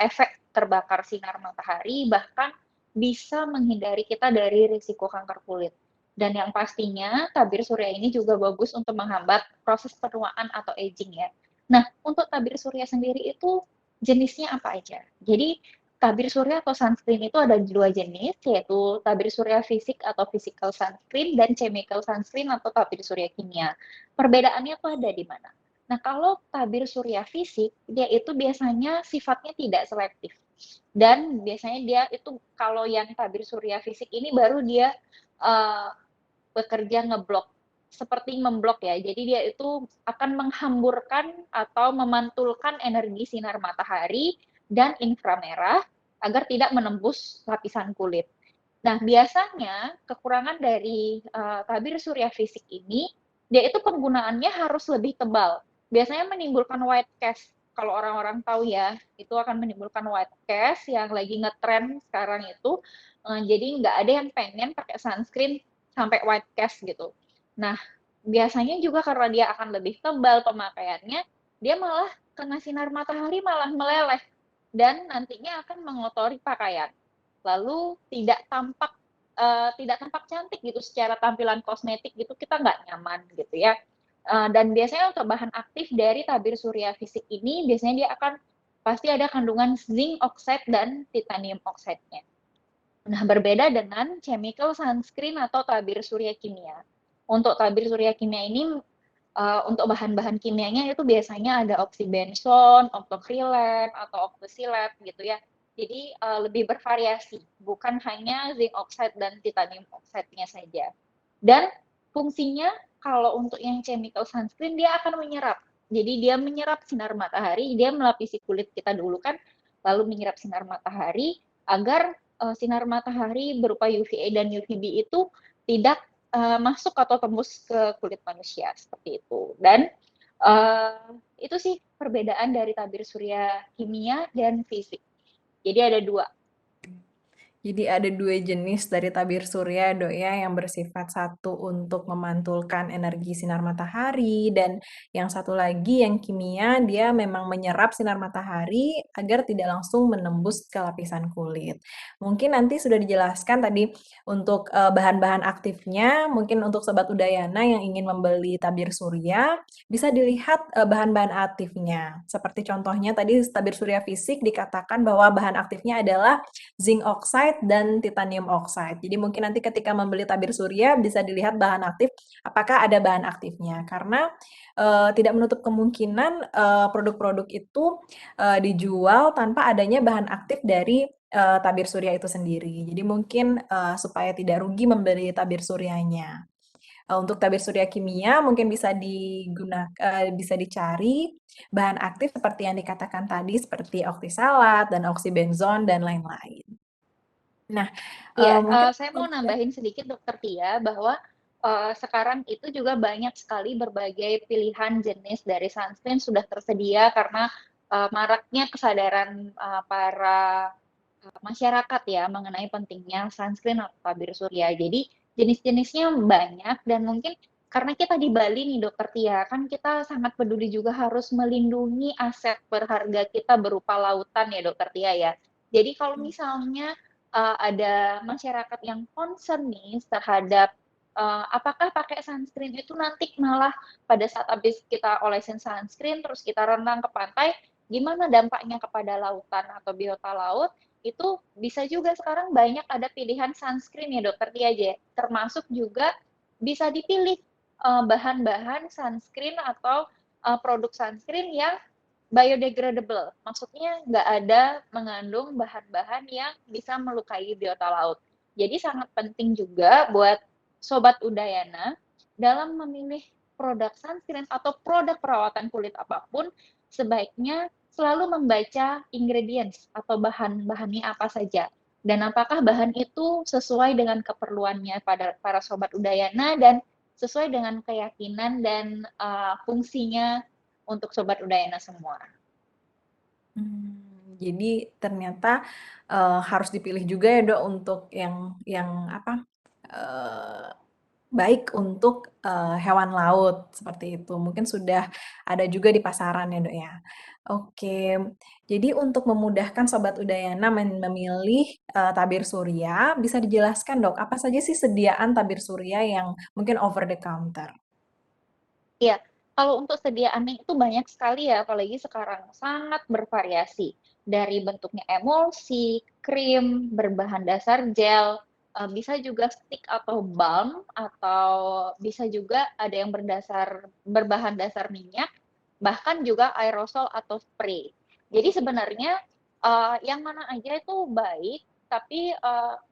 efek terbakar sinar matahari, bahkan bisa menghindari kita dari risiko kanker kulit. Dan yang pastinya tabir surya ini juga bagus untuk menghambat proses penuaan atau aging ya. Nah, untuk tabir surya sendiri itu jenisnya apa aja? Jadi tabir surya atau sunscreen itu ada dua jenis, yaitu tabir surya fisik atau physical sunscreen dan chemical sunscreen atau tabir surya kimia. Perbedaannya tuh ada di mana? Nah, kalau tabir surya fisik, dia itu biasanya sifatnya tidak selektif. Dan biasanya dia itu kalau yang tabir surya fisik ini baru dia uh, bekerja ngeblok, seperti memblok ya. Jadi dia itu akan menghamburkan atau memantulkan energi sinar matahari dan inframerah agar tidak menembus lapisan kulit. Nah, biasanya kekurangan dari tabir surya fisik ini dia itu penggunaannya harus lebih tebal. Biasanya menimbulkan white cast. Kalau orang-orang tahu ya, itu akan menimbulkan white cast yang lagi ngetren sekarang itu. Jadi nggak ada yang pengen pakai sunscreen sampai white cast gitu. Nah, biasanya juga karena dia akan lebih tebal pemakaiannya, dia malah kena sinar matahari malah meleleh dan nantinya akan mengotori pakaian. Lalu tidak tampak cantik gitu secara tampilan kosmetik gitu, kita nggak nyaman gitu ya. Dan biasanya untuk bahan aktif dari tabir surya fisik ini biasanya dia akan pasti ada kandungan zinc oxide dan titanium oxide-nya. Nah, berbeda dengan chemical sunscreen atau tabir surya kimia. Untuk tabir surya kimia ini untuk bahan-bahan kimianya itu biasanya ada oxybenzone, octocrylene atau octosilet gitu ya. Jadi lebih bervariasi, bukan hanya zinc oxide dan titanium oxide-nya saja. Dan fungsinya kalau untuk yang chemical sunscreen dia akan menyerap. Jadi dia menyerap sinar matahari, dia melapisi kulit kita dulu kan, lalu menyerap sinar matahari agar sinar matahari berupa UVA dan UVB itu tidak masuk atau tembus ke kulit manusia seperti itu. Dan itu sih perbedaan dari tabir surya kimia dan fisik. Jadi ada dua. Jadi ada dua jenis dari tabir surya, Dok ya, yang bersifat satu untuk memantulkan energi sinar matahari dan yang satu lagi yang kimia dia memang menyerap sinar matahari agar tidak langsung menembus ke lapisan kulit. Mungkin nanti sudah dijelaskan tadi untuk bahan-bahan aktifnya, mungkin untuk Sobat Udayana yang ingin membeli tabir surya bisa dilihat bahan-bahan aktifnya. Seperti contohnya tadi tabir surya fisik dikatakan bahwa bahan aktifnya adalah zinc oxide dan titanium oxide. Jadi mungkin nanti ketika membeli tabir surya bisa dilihat bahan aktif apakah ada bahan aktifnya karena tidak menutup kemungkinan produk-produk itu dijual tanpa adanya bahan aktif dari tabir surya itu sendiri. Jadi mungkin supaya tidak rugi membeli tabir suryanya. Untuk tabir surya kimia mungkin bisa dicari bahan aktif seperti yang dikatakan tadi seperti oktisalat dan oksybenzone dan lain-lain. Nah, Iya, mungkin saya mau nambahin sedikit Dokter Tia bahwa sekarang itu juga banyak sekali berbagai pilihan jenis dari sunscreen sudah tersedia karena maraknya kesadaran para masyarakat ya mengenai pentingnya sunscreen atau tabir surya. Jadi jenis-jenisnya banyak dan mungkin karena kita di Bali nih Dokter Tia, kan kita sangat peduli juga harus melindungi aset berharga kita berupa lautan ya Dokter Tia ya. Jadi kalau misalnya ada masyarakat yang concern nih terhadap apakah pakai sunscreen itu nanti malah pada saat habis kita olesin sunscreen terus kita renang ke pantai, gimana dampaknya kepada lautan atau biota laut? Itu bisa juga sekarang banyak ada pilihan sunscreen ya Dokter Tia aja, termasuk juga bisa dipilih bahan-bahan sunscreen atau produk sunscreen yang biodegradable, maksudnya nggak ada mengandung bahan-bahan yang bisa melukai biota laut. Jadi sangat penting juga buat Sobat Udayana dalam memilih produk sunscreen atau produk perawatan kulit apapun, sebaiknya selalu membaca ingredients atau bahan-bahannya apa saja. Dan apakah bahan itu sesuai dengan keperluannya pada para Sobat Udayana dan sesuai dengan keyakinan dan fungsinya untuk Sobat Udayana semua. Jadi ternyata harus dipilih juga ya Dok untuk yang apa baik untuk hewan laut seperti itu. Mungkin sudah ada juga di pasaran ya Dok ya. Oke, jadi untuk memudahkan Sobat Udayana memilih tabir surya, bisa dijelaskan Dok, apa saja sih sediaan tabir surya yang mungkin over the counter? Iya, kalau untuk sediaannya itu banyak sekali ya, apalagi sekarang sangat bervariasi. Dari bentuknya emulsi, krim, berbahan dasar gel, bisa juga stick atau balm, atau bisa juga ada yang berbahan dasar minyak, bahkan juga aerosol atau spray. Jadi sebenarnya yang mana aja itu baik, tapi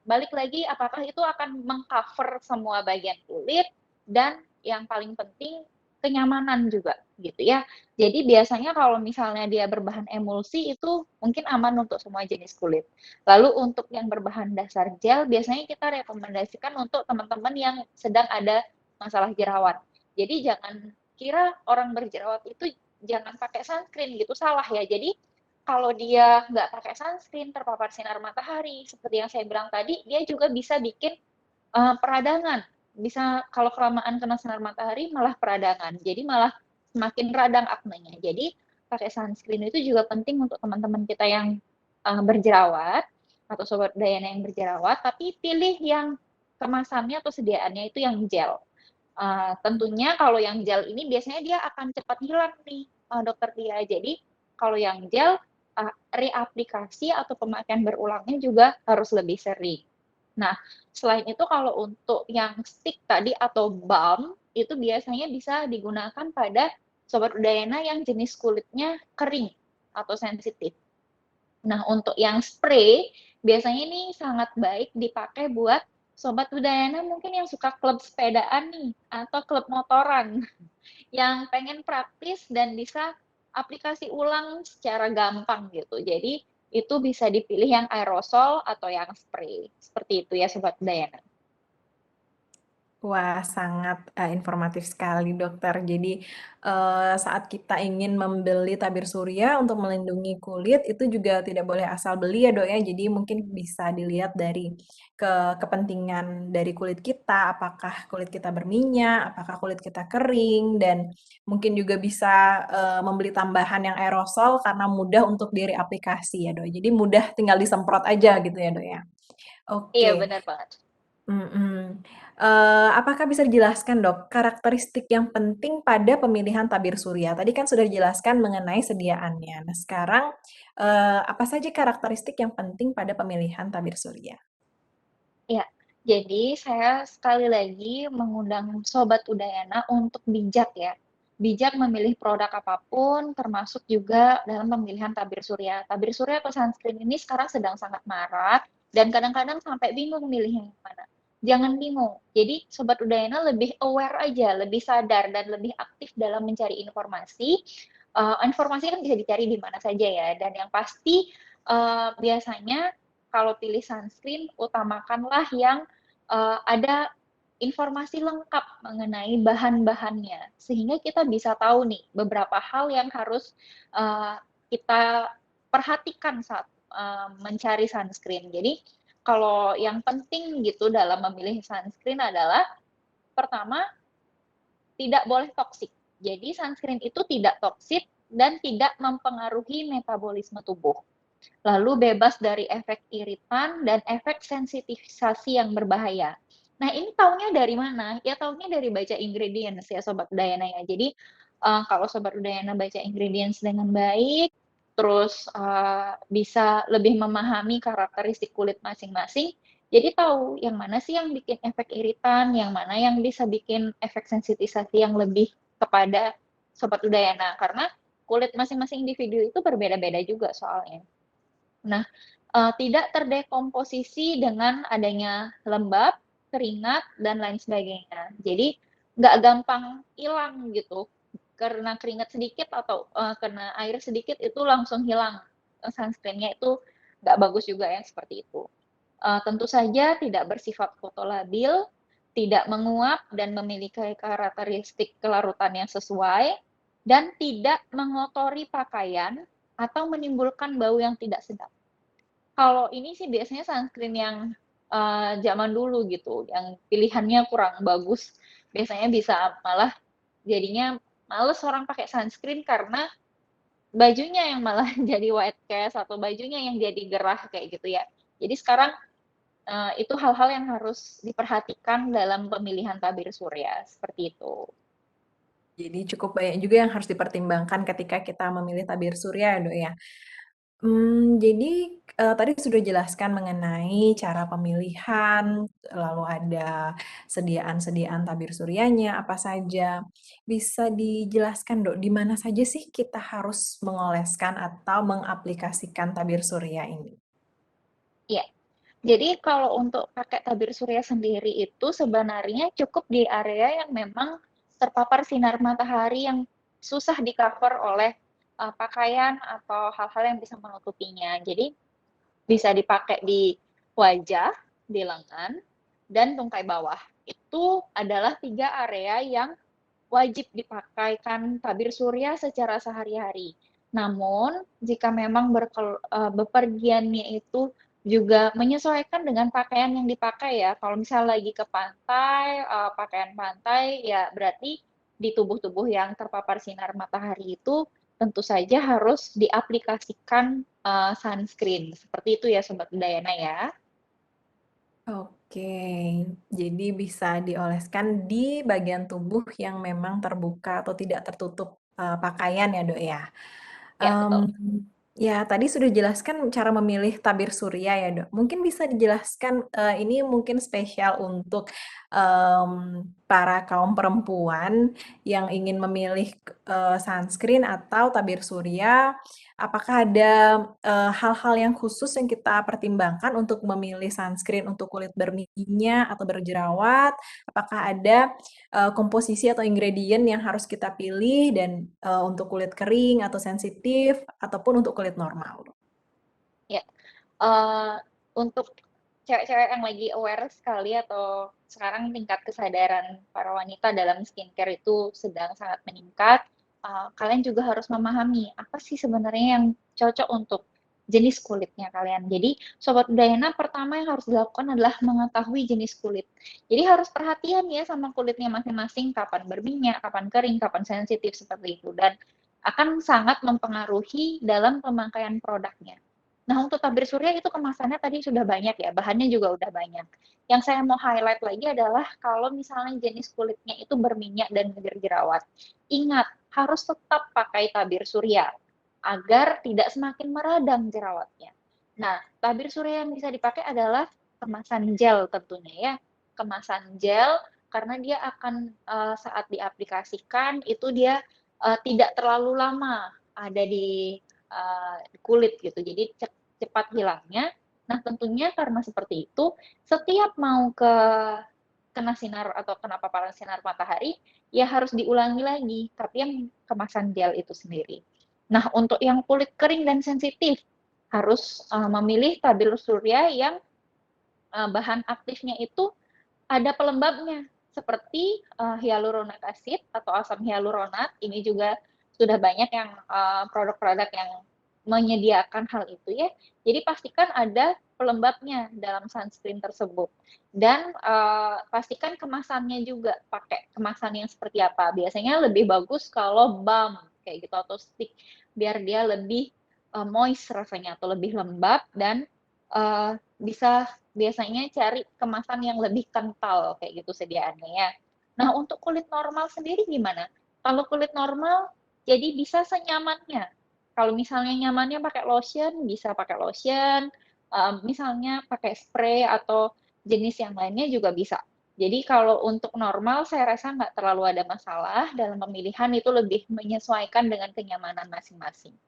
balik lagi apakah itu akan mengcover semua bagian kulit dan yang paling penting kenyamanan juga gitu ya. Jadi biasanya kalau misalnya dia berbahan emulsi itu mungkin aman untuk semua jenis kulit. Lalu untuk yang berbahan dasar gel biasanya kita rekomendasikan untuk teman-teman yang sedang ada masalah jerawat. Jadi jangan kira orang berjerawat itu jangan pakai sunscreen gitu, salah ya. Jadi kalau dia nggak pakai sunscreen, terpapar sinar matahari, seperti yang saya bilang tadi, dia juga bisa bikin peradangan. Bisa kalau kelamaan kena sinar matahari malah peradangan. Jadi malah semakin radang aknenya. Jadi pakai sunscreen itu juga penting untuk teman-teman kita yang berjerawat atau sobat Dayana yang berjerawat, tapi pilih yang kemasannya atau sediaannya itu yang gel. Tentunya kalau yang gel ini biasanya dia akan cepat hilang nih, Dokter Tia. Jadi kalau yang gel reaplikasi atau pemakaian berulangnya juga harus lebih sering. Nah, selain itu kalau untuk yang stick tadi atau balm itu biasanya bisa digunakan pada sobat udayana yang jenis kulitnya kering atau sensitif. Nah, untuk yang spray biasanya ini sangat baik dipakai buat sobat udayana mungkin yang suka klub sepedaan nih atau klub motoran yang pengen praktis dan bisa aplikasi ulang secara gampang gitu. Jadi itu bisa dipilih yang aerosol atau yang spray. Seperti itu ya Sobat Dayana. Wah, sangat, informatif sekali, Dokter. Jadi, saat kita ingin membeli tabir surya untuk melindungi kulit, itu juga tidak boleh asal beli ya, Dok, ya. Jadi mungkin bisa dilihat dari kepentingan dari kulit kita, apakah kulit kita berminyak, apakah kulit kita kering, dan mungkin juga bisa, membeli tambahan yang aerosol karena mudah untuk direaplikasi ya, Dok. Jadi mudah tinggal disemprot aja gitu ya, Dok, ya. Iya Oke. benar banget. Mhm. Apakah bisa dijelaskan, Dok, karakteristik yang penting pada pemilihan tabir surya? Tadi kan sudah dijelaskan mengenai sediaannya. Nah, sekarang, apa saja karakteristik yang penting pada pemilihan tabir surya? Ya, jadi saya sekali lagi mengundang Sobat Udayana untuk bijak ya. Bijak memilih produk apapun, termasuk juga dalam pemilihan tabir surya. Tabir surya atau sunscreen ini sekarang sedang sangat marak, dan kadang-kadang sampai bingung milih yang mana. Jangan bingung. Jadi Sobat Udayana lebih aware aja, lebih sadar, dan lebih aktif dalam mencari informasi. Informasi kan bisa dicari di mana saja ya, dan yang pasti biasanya kalau pilih sunscreen, utamakanlah yang ada informasi lengkap mengenai bahan-bahannya, sehingga kita bisa tahu nih beberapa hal yang harus kita perhatikan saat mencari sunscreen. Jadi kalau yang penting gitu dalam memilih sunscreen adalah pertama tidak boleh toksik. Jadi sunscreen itu tidak toksik dan tidak mempengaruhi metabolisme tubuh. Lalu bebas dari efek iritan dan efek sensitisasi yang berbahaya. Nah, ini taunya dari mana? Ya taunya dari baca ingredients ya Sobat Udayana ya. Jadi kalau Sobat Udayana baca ingredients dengan baik, terus bisa lebih memahami karakteristik kulit masing-masing, jadi tahu yang mana sih yang bikin efek iritan, yang mana yang bisa bikin efek sensitisasi yang lebih kepada Sobat Udayana. Karena kulit masing-masing individu itu berbeda-beda juga soalnya. Nah, tidak terdekomposisi dengan adanya lembab, keringat, dan lain sebagainya. Jadi nggak gampang hilang gitu, karena keringat sedikit atau kena air sedikit itu langsung hilang sunscreen-nya, itu nggak bagus juga yang seperti itu. Tentu saja tidak bersifat fotolabil, tidak menguap dan memiliki karakteristik kelarutan yang sesuai, dan tidak mengotori pakaian atau menimbulkan bau yang tidak sedap. Kalau ini sih biasanya sunscreen yang zaman dulu gitu, yang pilihannya kurang bagus. Biasanya bisa malah jadinya males orang pakai sunscreen karena bajunya yang malah jadi white cast atau bajunya yang jadi gerah kayak gitu ya. Jadi sekarang itu hal-hal yang harus diperhatikan dalam pemilihan tabir surya, seperti itu. Jadi cukup banyak juga yang harus dipertimbangkan ketika kita memilih tabir surya ya, Dok, ya? Jadi, tadi sudah jelaskan mengenai cara pemilihan, lalu ada sediaan-sediaan tabir suryanya, apa saja. Bisa dijelaskan, Dok, di mana saja sih kita harus mengoleskan atau mengaplikasikan tabir surya ini? Iya. Jadi kalau untuk pakai tabir surya sendiri itu sebenarnya cukup di area yang memang terpapar sinar matahari yang susah di-cover oleh pakaian atau hal-hal yang bisa menutupinya. Jadi bisa dipakai di wajah, di lengan, dan tungkai bawah. Itu adalah 3 area yang wajib dipakaikan tabir surya secara sehari-hari. Namun, jika memang bepergiannya itu juga menyesuaikan dengan pakaian yang dipakai ya. Kalau misal lagi ke pantai, pakaian pantai, ya berarti di tubuh-tubuh yang terpapar sinar matahari itu tentu saja harus diaplikasikan sunscreen. Seperti itu ya Sobat Udayana ya. Oke, jadi bisa dioleskan di bagian tubuh yang memang terbuka atau tidak tertutup pakaian ya, Dok ya. Ya, betul. Ya, tadi sudah dijelaskan cara memilih tabir surya ya, Dok. Mungkin bisa dijelaskan, ini mungkin spesial untuk, para kaum perempuan yang ingin memilih, sunscreen atau tabir surya, apakah ada, hal-hal yang khusus yang kita pertimbangkan untuk memilih sunscreen untuk kulit berminyak atau berjerawat? Apakah ada komposisi atau ingredient yang harus kita pilih dan, untuk kulit kering atau sensitif ataupun untuk kulit normal? Ya. Eee, untuk cewek-cewek yang lagi aware sekali atau sekarang tingkat kesadaran para wanita dalam skincare itu sedang sangat meningkat, kalian juga harus memahami apa sih sebenarnya yang cocok untuk jenis kulitnya kalian. Jadi Sobat Udayana pertama yang harus dilakukan adalah mengetahui jenis kulit. Jadi harus perhatian ya sama kulitnya masing-masing, kapan berminyak, kapan kering, kapan sensitif, seperti itu. Dan akan sangat mempengaruhi dalam pemakaian produknya. Nah, untuk tabir surya itu kemasannya tadi sudah banyak ya, bahannya juga udah banyak. Yang saya mau highlight lagi adalah kalau misalnya jenis kulitnya itu berminyak dan berjerawat. Ingat, harus tetap pakai tabir surya agar tidak semakin meradang jerawatnya. Nah, tabir surya yang bisa dipakai adalah kemasan gel tentunya ya. Kemasan gel karena dia akan saat diaplikasikan itu dia tidak terlalu lama ada di kulit gitu. Jadi cepat hilangnya. Nah, tentunya karena seperti itu, setiap mau kena sinar atau kena paparan sinar matahari, ya harus diulangi lagi, tapi yang kemasan gel itu sendiri. Nah, untuk yang kulit kering dan sensitif, harus memilih tabir surya yang bahan aktifnya itu ada pelembabnya, seperti hyaluronik acid atau asam hyaluronat. Ini juga sudah banyak yang produk-produk yang menyediakan hal itu ya. Jadi pastikan ada pelembabnya dalam sunscreen tersebut. Dan pastikan kemasannya juga pakai kemasan yang seperti apa. Biasanya lebih bagus kalau balm kayak gitu atau stick biar dia lebih moist rasanya atau lebih lembab dan bisa biasanya cari kemasan yang lebih kental kayak gitu sediaannya ya. Nah, untuk kulit normal sendiri gimana? Kalau kulit normal jadi bisa senyamannya. Kalau misalnya nyamannya pakai lotion, bisa pakai lotion, misalnya pakai spray atau jenis yang lainnya juga bisa. Jadi kalau untuk normal saya rasa nggak terlalu ada masalah dalam pemilihan, itu lebih menyesuaikan dengan kenyamanan masing-masing.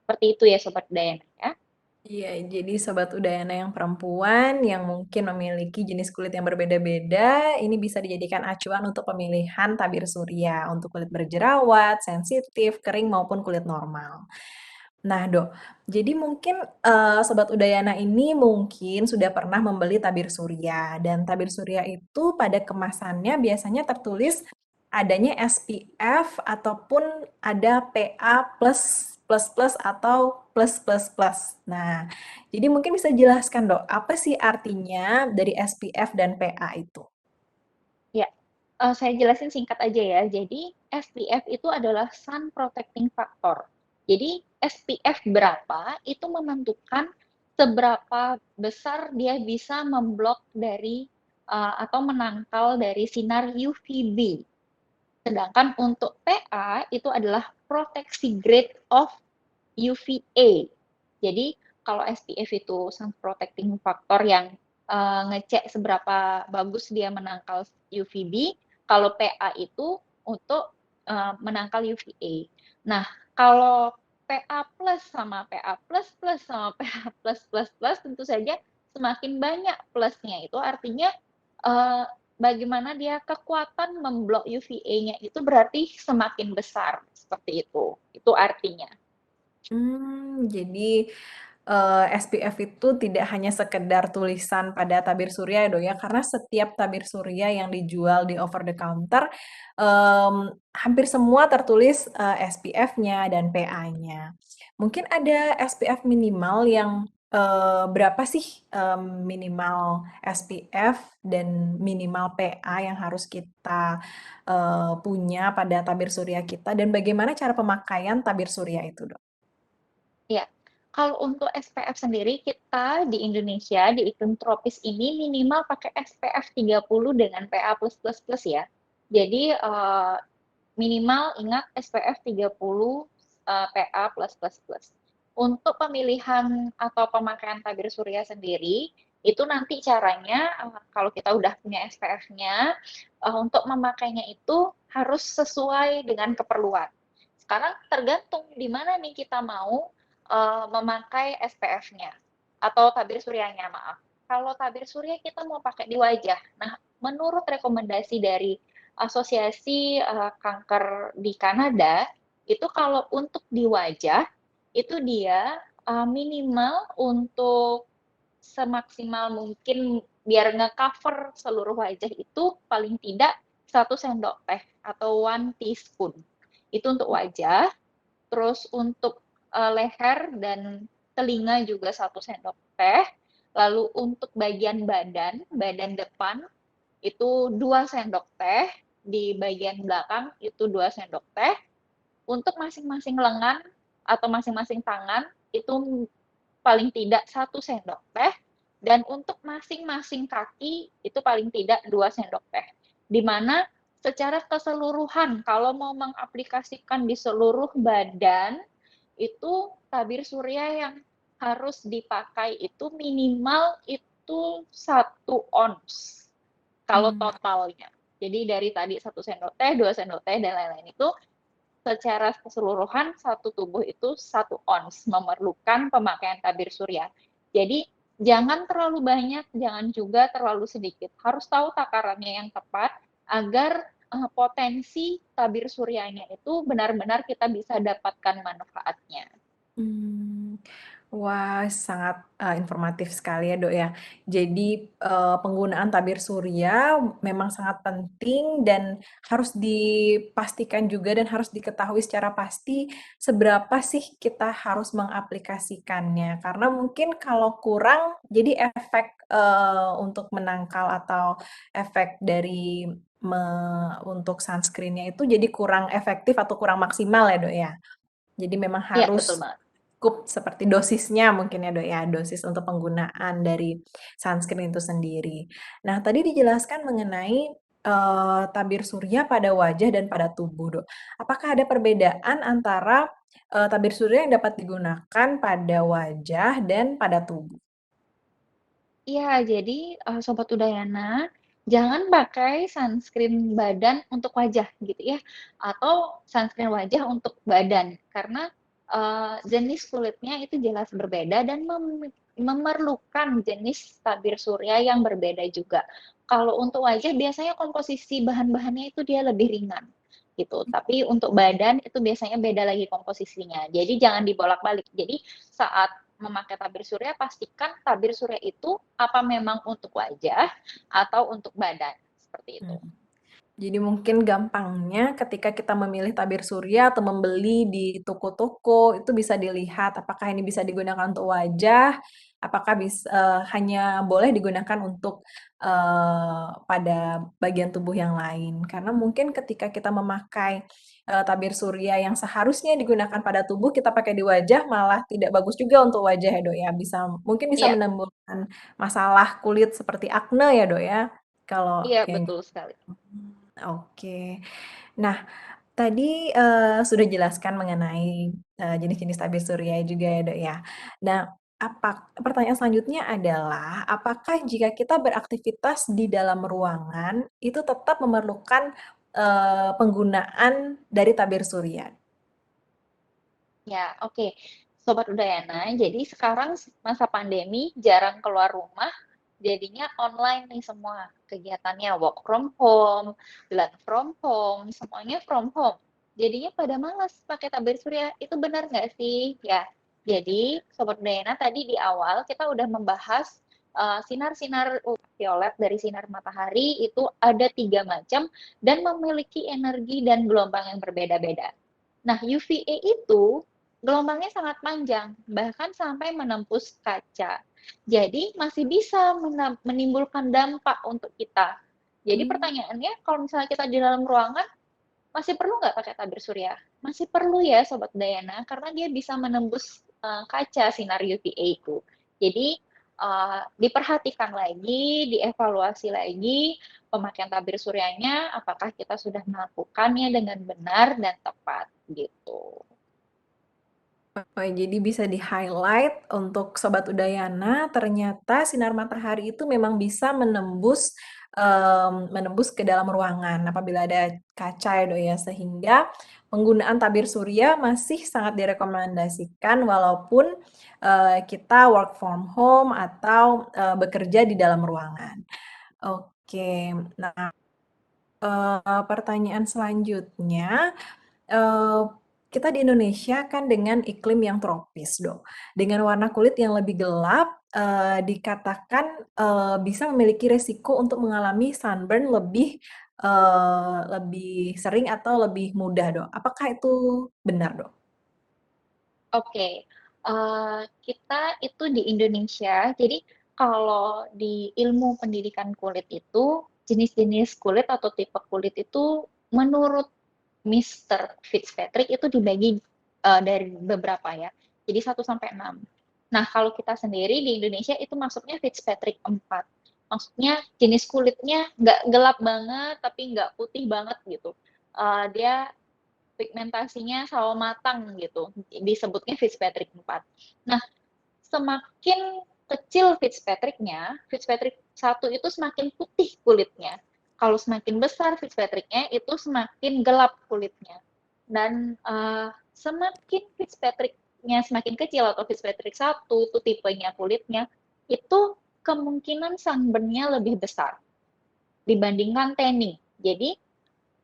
Seperti itu ya Sobat Dayana ya. Iya, jadi Sobat Udayana yang perempuan yang mungkin memiliki jenis kulit yang berbeda-beda, ini bisa dijadikan acuan untuk pemilihan tabir surya untuk kulit berjerawat, sensitif, kering maupun kulit normal. Nah, Dok, jadi mungkin, Sobat Udayana ini mungkin sudah pernah membeli tabir surya dan tabir surya itu pada kemasannya biasanya tertulis adanya SPF ataupun ada PA+++ atau plus. Nah, jadi mungkin bisa jelaskan, Dok, apa sih artinya dari SPF dan PA itu? Ya, saya jelasin singkat aja ya. Jadi SPF itu adalah sun protecting factor. Jadi SPF berapa itu menentukan seberapa besar dia bisa memblok dari atau menangkal dari sinar UVB. Sedangkan untuk PA itu adalah proteksi grade of UVA. Jadi kalau SPF itu sun protecting factor yang ngecek seberapa bagus dia menangkal UVB, kalau PA itu untuk menangkal UVA. Nah, kalau PA plus sama PA plus plus sama PA plus plus plus tentu saja semakin banyak plusnya itu artinya bagaimana dia kekuatan memblok UVA-nya itu berarti semakin besar seperti itu. Itu artinya. Jadi, SPF itu tidak hanya sekedar tulisan pada tabir surya ya Dok ya, karena setiap tabir surya yang dijual di over the counter, hampir semua tertulis, SPF-nya dan PA-nya. Mungkin ada SPF minimal yang, berapa sih, minimal SPF dan minimal PA yang harus kita, punya pada tabir surya kita dan bagaimana cara pemakaian tabir surya itu, Dok? Ya, kalau untuk SPF sendiri kita di Indonesia, di iklim tropis ini minimal pakai SPF 30 dengan PA+++ ya. Jadi, minimal ingat SPF 30, PA+++. Untuk pemilihan atau pemakaian tabir surya sendiri, itu nanti caranya, kalau kita udah punya SPF-nya, untuk memakainya itu harus sesuai dengan keperluan. Sekarang tergantung di mana nih kita mau, memakai SPF-nya atau tabir suryanya, maaf. Kalau tabir surya kita mau pakai di wajah. Nah, menurut rekomendasi dari Asosiasi Kanker di Kanada, itu kalau untuk di wajah, itu dia minimal untuk semaksimal mungkin biar nge-cover seluruh wajah itu paling tidak 1 sendok teh atau 1 teaspoon. Itu untuk wajah, terus untuk leher dan telinga juga 1 sendok teh, lalu untuk bagian badan, badan depan itu 2 sendok teh, di bagian belakang itu 2 sendok teh, untuk masing-masing lengan atau masing-masing tangan itu paling tidak 1 sendok teh, dan untuk masing-masing kaki itu paling tidak 2 sendok teh. Di mana secara keseluruhan kalau mau mengaplikasikan di seluruh badan itu tabir surya yang harus dipakai itu minimal itu 1 ons kalau totalnya. Jadi dari tadi 1 sendok teh, 2 sendok teh dan lain-lain itu secara keseluruhan satu tubuh itu 1 ons memerlukan pemakaian tabir surya. Jadi jangan terlalu banyak, jangan juga terlalu sedikit. Harus tahu takarannya yang tepat agar potensi tabir suryanya itu benar-benar kita bisa dapatkan manfaatnya. Mmm. Wah, sangat, informatif sekali ya, Dok, ya. Jadi, penggunaan tabir surya memang sangat penting dan harus dipastikan juga dan harus diketahui secara pasti seberapa sih kita harus mengaplikasikannya. Karena mungkin kalau kurang, jadi efek, untuk menangkal atau efek dari untuk sunscreen-nya itu jadi kurang efektif atau kurang maksimal ya, Dok, ya? Jadi memang Iya, betul harus banget. cukup seperti dosisnya mungkin ya, Dok, ya, dosis untuk penggunaan dari sunscreen itu sendiri. Nah, tadi dijelaskan mengenai, tabir surya pada wajah dan pada tubuh, Dok. Apakah ada perbedaan antara, tabir surya yang dapat digunakan pada wajah dan pada tubuh? Iya, jadi, Sobat Udayana, jangan pakai sunscreen badan untuk wajah gitu ya, atau sunscreen wajah untuk badan. Karena, jenis kulitnya itu jelas berbeda dan memerlukan jenis tabir surya yang berbeda juga. Kalau untuk wajah biasanya komposisi bahan-bahannya itu dia lebih ringan, gitu. Tapi untuk badan itu biasanya beda lagi komposisinya. Jadi jangan dibolak-balik. Jadi saat memakai tabir surya, pastikan tabir surya itu apa memang untuk wajah atau untuk badan, seperti itu. Jadi mungkin gampangnya ketika kita memilih tabir surya atau membeli di toko-toko, itu bisa dilihat apakah ini bisa digunakan untuk wajah, apakah hanya boleh digunakan untuk, pada bagian tubuh yang lain. Karena mungkin ketika kita memakai, tabir surya yang seharusnya digunakan pada tubuh, kita pakai di wajah malah tidak bagus juga untuk wajah ya, Dok, ya. Mungkin bisa Iya, menimbulkan masalah kulit seperti akne ya, Dok, ya, kalau iya yang betul sekali. oke. Nah, tadi, sudah jelaskan mengenai, jenis-jenis tabir surya juga ya, Dok, ya. Nah, pertanyaan selanjutnya adalah, apakah jika kita beraktivitas di dalam ruangan, itu tetap memerlukan, penggunaan dari tabir surya? Ya, oke. Sobat Udayana, jadi sekarang masa pandemi jarang keluar rumah, jadinya online nih semua kegiatannya work from home, learn from home, semuanya from home. Jadinya pada malas pakai tabir surya, itu benar nggak sih? Ya, Jadi, Sobat Udayana, tadi di awal kita udah membahas sinar-sinar ultraviolet dari sinar matahari itu ada 3 macam dan memiliki energi dan gelombang yang berbeda-beda. Nah, UVA itu gelombangnya sangat panjang, bahkan sampai menembus kaca. Jadi, masih bisa menimbulkan dampak untuk kita. Jadi, pertanyaannya, kalau misalnya kita di dalam ruangan, masih perlu nggak pakai tabir surya? Masih perlu ya Sobat Dayana, karena dia bisa menembus kaca sinar UVA itu. Jadi diperhatikan lagi, dievaluasi lagi pemakaian tabir suryanya, apakah kita sudah melakukannya dengan benar dan tepat gitu. Oke, jadi bisa di-highlight untuk Sobat Udayana, ternyata sinar matahari itu memang bisa menembus ke dalam ruangan apabila ada kaca ya Dok ya, sehingga penggunaan tabir surya masih sangat direkomendasikan walaupun kita work from home atau bekerja di dalam ruangan. Oke, nah pertanyaan selanjutnya, eee, kita di Indonesia kan dengan iklim yang tropis, Dok. Dengan warna kulit yang lebih gelap, dikatakan, bisa memiliki resiko untuk mengalami sunburn lebih sering atau lebih mudah, Dok. Apakah itu benar, Dok? Oke, kita itu di Indonesia, jadi kalau di ilmu pendidikan kulit itu, jenis-jenis kulit atau tipe kulit itu menurut Mister Fitzpatrick itu dibagi dari beberapa ya, jadi 1 sampai 6. Nah, kalau kita sendiri di Indonesia itu masuknya Fitzpatrick 4. Maksudnya jenis kulitnya nggak gelap banget, tapi nggak putih banget gitu. Dia pigmentasinya sawo matang gitu, disebutnya Fitzpatrick 4. Nah, semakin kecil Fitzpatrick-nya, Fitzpatrick 1 itu semakin putih kulitnya. Kalau semakin besar Fitzpatrick-nya, itu semakin gelap kulitnya. Dan semakin Fitzpatrick-nya semakin kecil atau Fitzpatrick 1 itu tipenya kulitnya, itu kemungkinan sunburn-nya lebih besar dibandingkan tanning. Jadi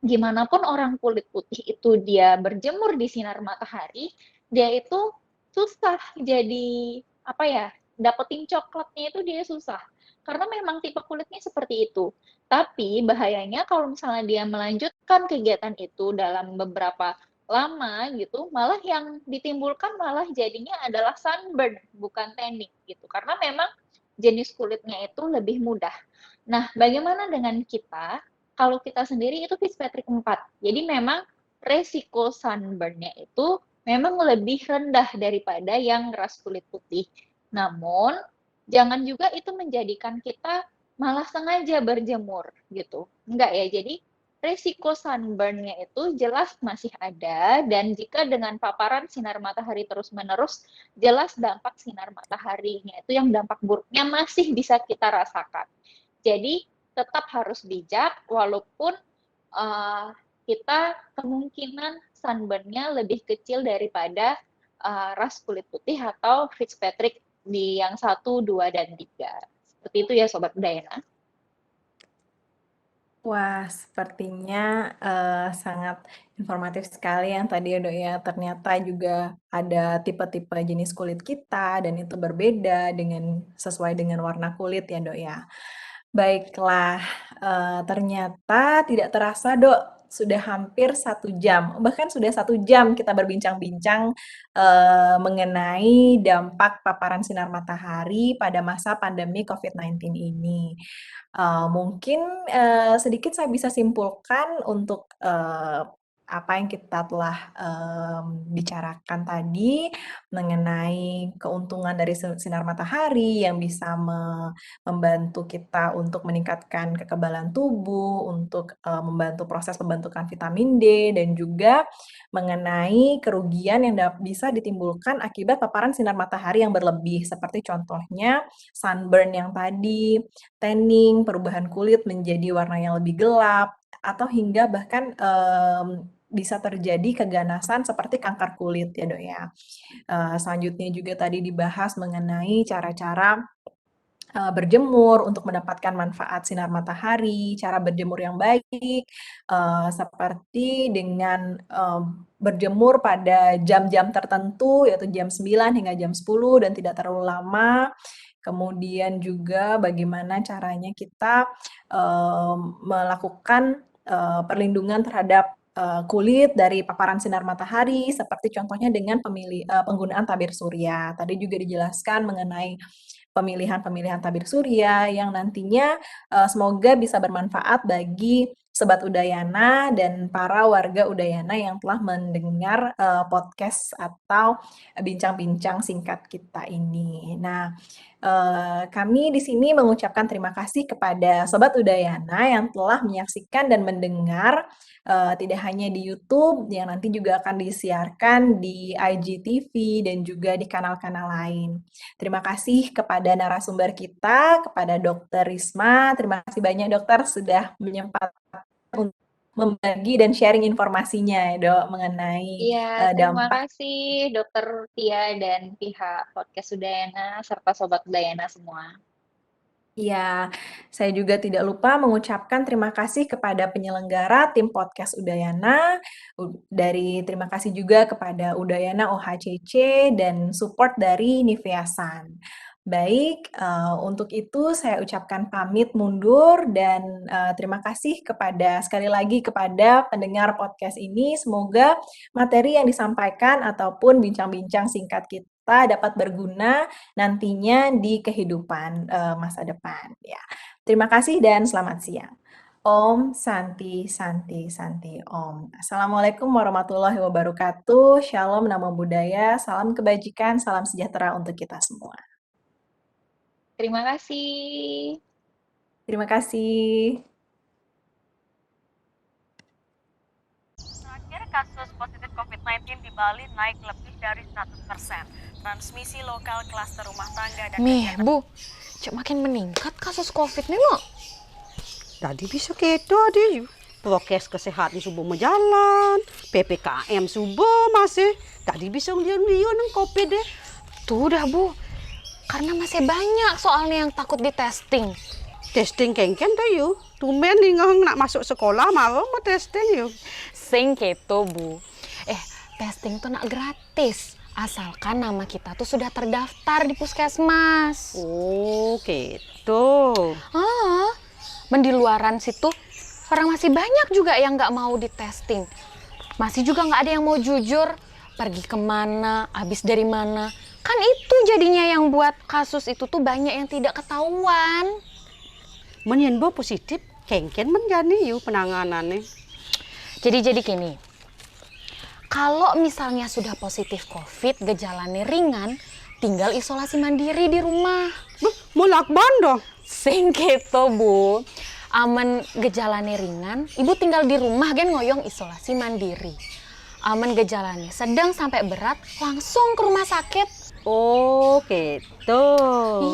gimana pun orang kulit putih itu dia berjemur di sinar matahari, dia itu susah jadi apa ya, dapetin coklatnya itu dia susah. Karena memang tipe kulitnya seperti itu. Tapi bahayanya kalau misalnya dia melanjutkan kegiatan itu dalam beberapa lama gitu, malah yang ditimbulkan malah jadinya adalah sunburn, bukan tanning gitu. Karena memang jenis kulitnya itu lebih mudah. Nah, bagaimana dengan kita? Kalau kita sendiri itu Fitzpatrick 4. Jadi memang resiko sunburn-nya itu memang lebih rendah daripada yang ras kulit putih. Namun, jangan juga itu menjadikan kita malah sengaja berjemur gitu. Enggak ya, jadi resiko sunburn-nya itu jelas masih ada dan jika dengan paparan sinar matahari terus-menerus, jelas dampak sinar mataharinya itu yang dampak buruknya masih bisa kita rasakan. Jadi tetap harus bijak walaupun kita kemungkinan sunburn-nya lebih kecil daripada ras kulit putih atau Fitzpatrick di yang 1, 2, dan 3. Seperti itu ya Sobat Udayana. Wah, sepertinya sangat informatif sekali yang tadi ya Dok ya. Ternyata juga ada tipe-tipe jenis kulit kita dan itu berbeda sesuai dengan warna kulit ya Dok ya. Baiklah, ternyata tidak terasa Dok, sudah hampir 1 jam, bahkan sudah 1 jam kita berbincang-bincang mengenai dampak paparan sinar matahari pada masa pandemi COVID-19 ini. Mungkin sedikit saya bisa simpulkan untuk apa yang kita telah bicarakan tadi mengenai keuntungan dari sinar matahari yang bisa membantu kita untuk meningkatkan kekebalan tubuh, untuk membantu proses pembentukan vitamin D, dan juga mengenai kerugian yang bisa ditimbulkan akibat paparan sinar matahari yang berlebih, seperti contohnya sunburn yang tadi, tanning, perubahan kulit menjadi warna yang lebih gelap, atau hingga bahkan bisa terjadi keganasan seperti kanker kulit ya Dok ya. Selanjutnya juga tadi dibahas mengenai cara-cara berjemur untuk mendapatkan manfaat sinar matahari, cara berjemur yang baik, seperti dengan, berjemur pada jam-jam tertentu, yaitu jam 9 hingga jam 10 dan tidak terlalu lama. Kemudian juga bagaimana caranya kita, melakukan, perlindungan terhadap, kulit dari paparan sinar matahari, seperti contohnya dengan penggunaan tabir surya. Tadi juga dijelaskan mengenai pemilihan-pemilihan tabir surya yang nantinya, semoga bisa bermanfaat bagi Sobat Udayana dan para warga Udayana yang telah mendengar, podcast atau bincang-bincang singkat kita ini. Nah, kami di sini mengucapkan terima kasih kepada Sobat Udayana yang telah menyaksikan dan mendengar, tidak hanya di YouTube yang nanti juga akan disiarkan di IGTV dan juga di kanal-kanal lain. Terima kasih kepada narasumber kita, kepada Dokter Risma. Terima kasih banyak Dokter sudah menyempatkan untuk membagi dan sharing informasinya ya Dok, mengenai Iya, terima dampak. kasih Dokter Tia dan pihak Podcast Udayana serta Sobat Udayana semua. Iya, saya juga tidak lupa mengucapkan terima kasih kepada penyelenggara tim podcast Udayana, terima kasih juga kepada Udayana OHCC dan support dari Niveasan. Baik, untuk itu saya ucapkan pamit mundur dan terima kasih sekali lagi kepada pendengar podcast ini. Semoga materi yang disampaikan ataupun bincang-bincang singkat kita dapat berguna nantinya di kehidupan, masa depan, ya. Terima kasih dan selamat siang. Om Santi Santi Santi Om. Assalamualaikum warahmatullahi wabarakatuh. Shalom, namo buddhaya, salam kebajikan, salam sejahtera untuk kita semua. Terima kasih. Terima kasih. Terakhir, kasus positif COVID-19 di Bali naik lebih dari 100%. Transmisi lokal klaster rumah tangga dan kegiatan Bu, cek makin meningkat kasus COVID nih, Mak. Tadi bisa keto deh. Prokes kesehatan subuh menjalan, PPKM subuh masih. Tadi bisa liun-liun nang kopi deh. Tuh dah, Bu. Karena masih banyak soalnya yang takut di testing. Testing kengken dah yuk. Tumen nih nak masuk sekolah mau testing yuk. Sing keto, Bu. Testing tuh nak gratis. Asalkan nama kita tuh sudah terdaftar di puskesmas. Oh, gitu. Di luaran situ orang masih banyak juga yang nggak mau di testing. Masih juga nggak ada yang mau jujur. Pergi kemana, habis dari mana. Kan itu jadinya yang buat kasus itu tuh banyak yang tidak ketahuan. Menyenbo positif, kengken menjani yuk penanganannya. Jadi gini, kalau misalnya sudah positif COVID, gejalanya ringan, tinggal isolasi mandiri di rumah. Mau lakban dong. Sing gitu, Bu. Aman gejalanya ringan, ibu tinggal di rumah kan ngoyong isolasi mandiri. Aman gejalanya sedang sampai berat, langsung ke rumah sakit. Oh, gitu.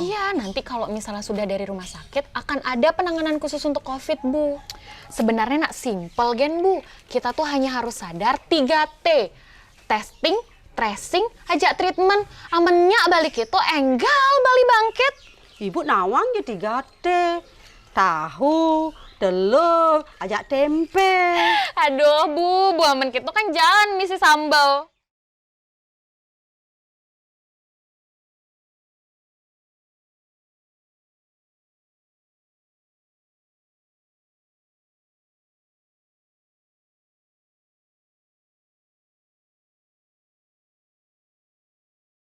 Iya, nanti kalau misalnya sudah dari rumah sakit, akan ada penanganan khusus untuk COVID, Bu. Sebenarnya nak simpel, Gen, Bu. Kita tuh hanya harus sadar 3T. Testing, tracing, ajak treatment. Amennya balik itu enggal balik bangkit. Ibu nawang ya 3T. Tahu, telur, ajak tempe. Aduh, Bu amen gitu kan jalan misi sambal.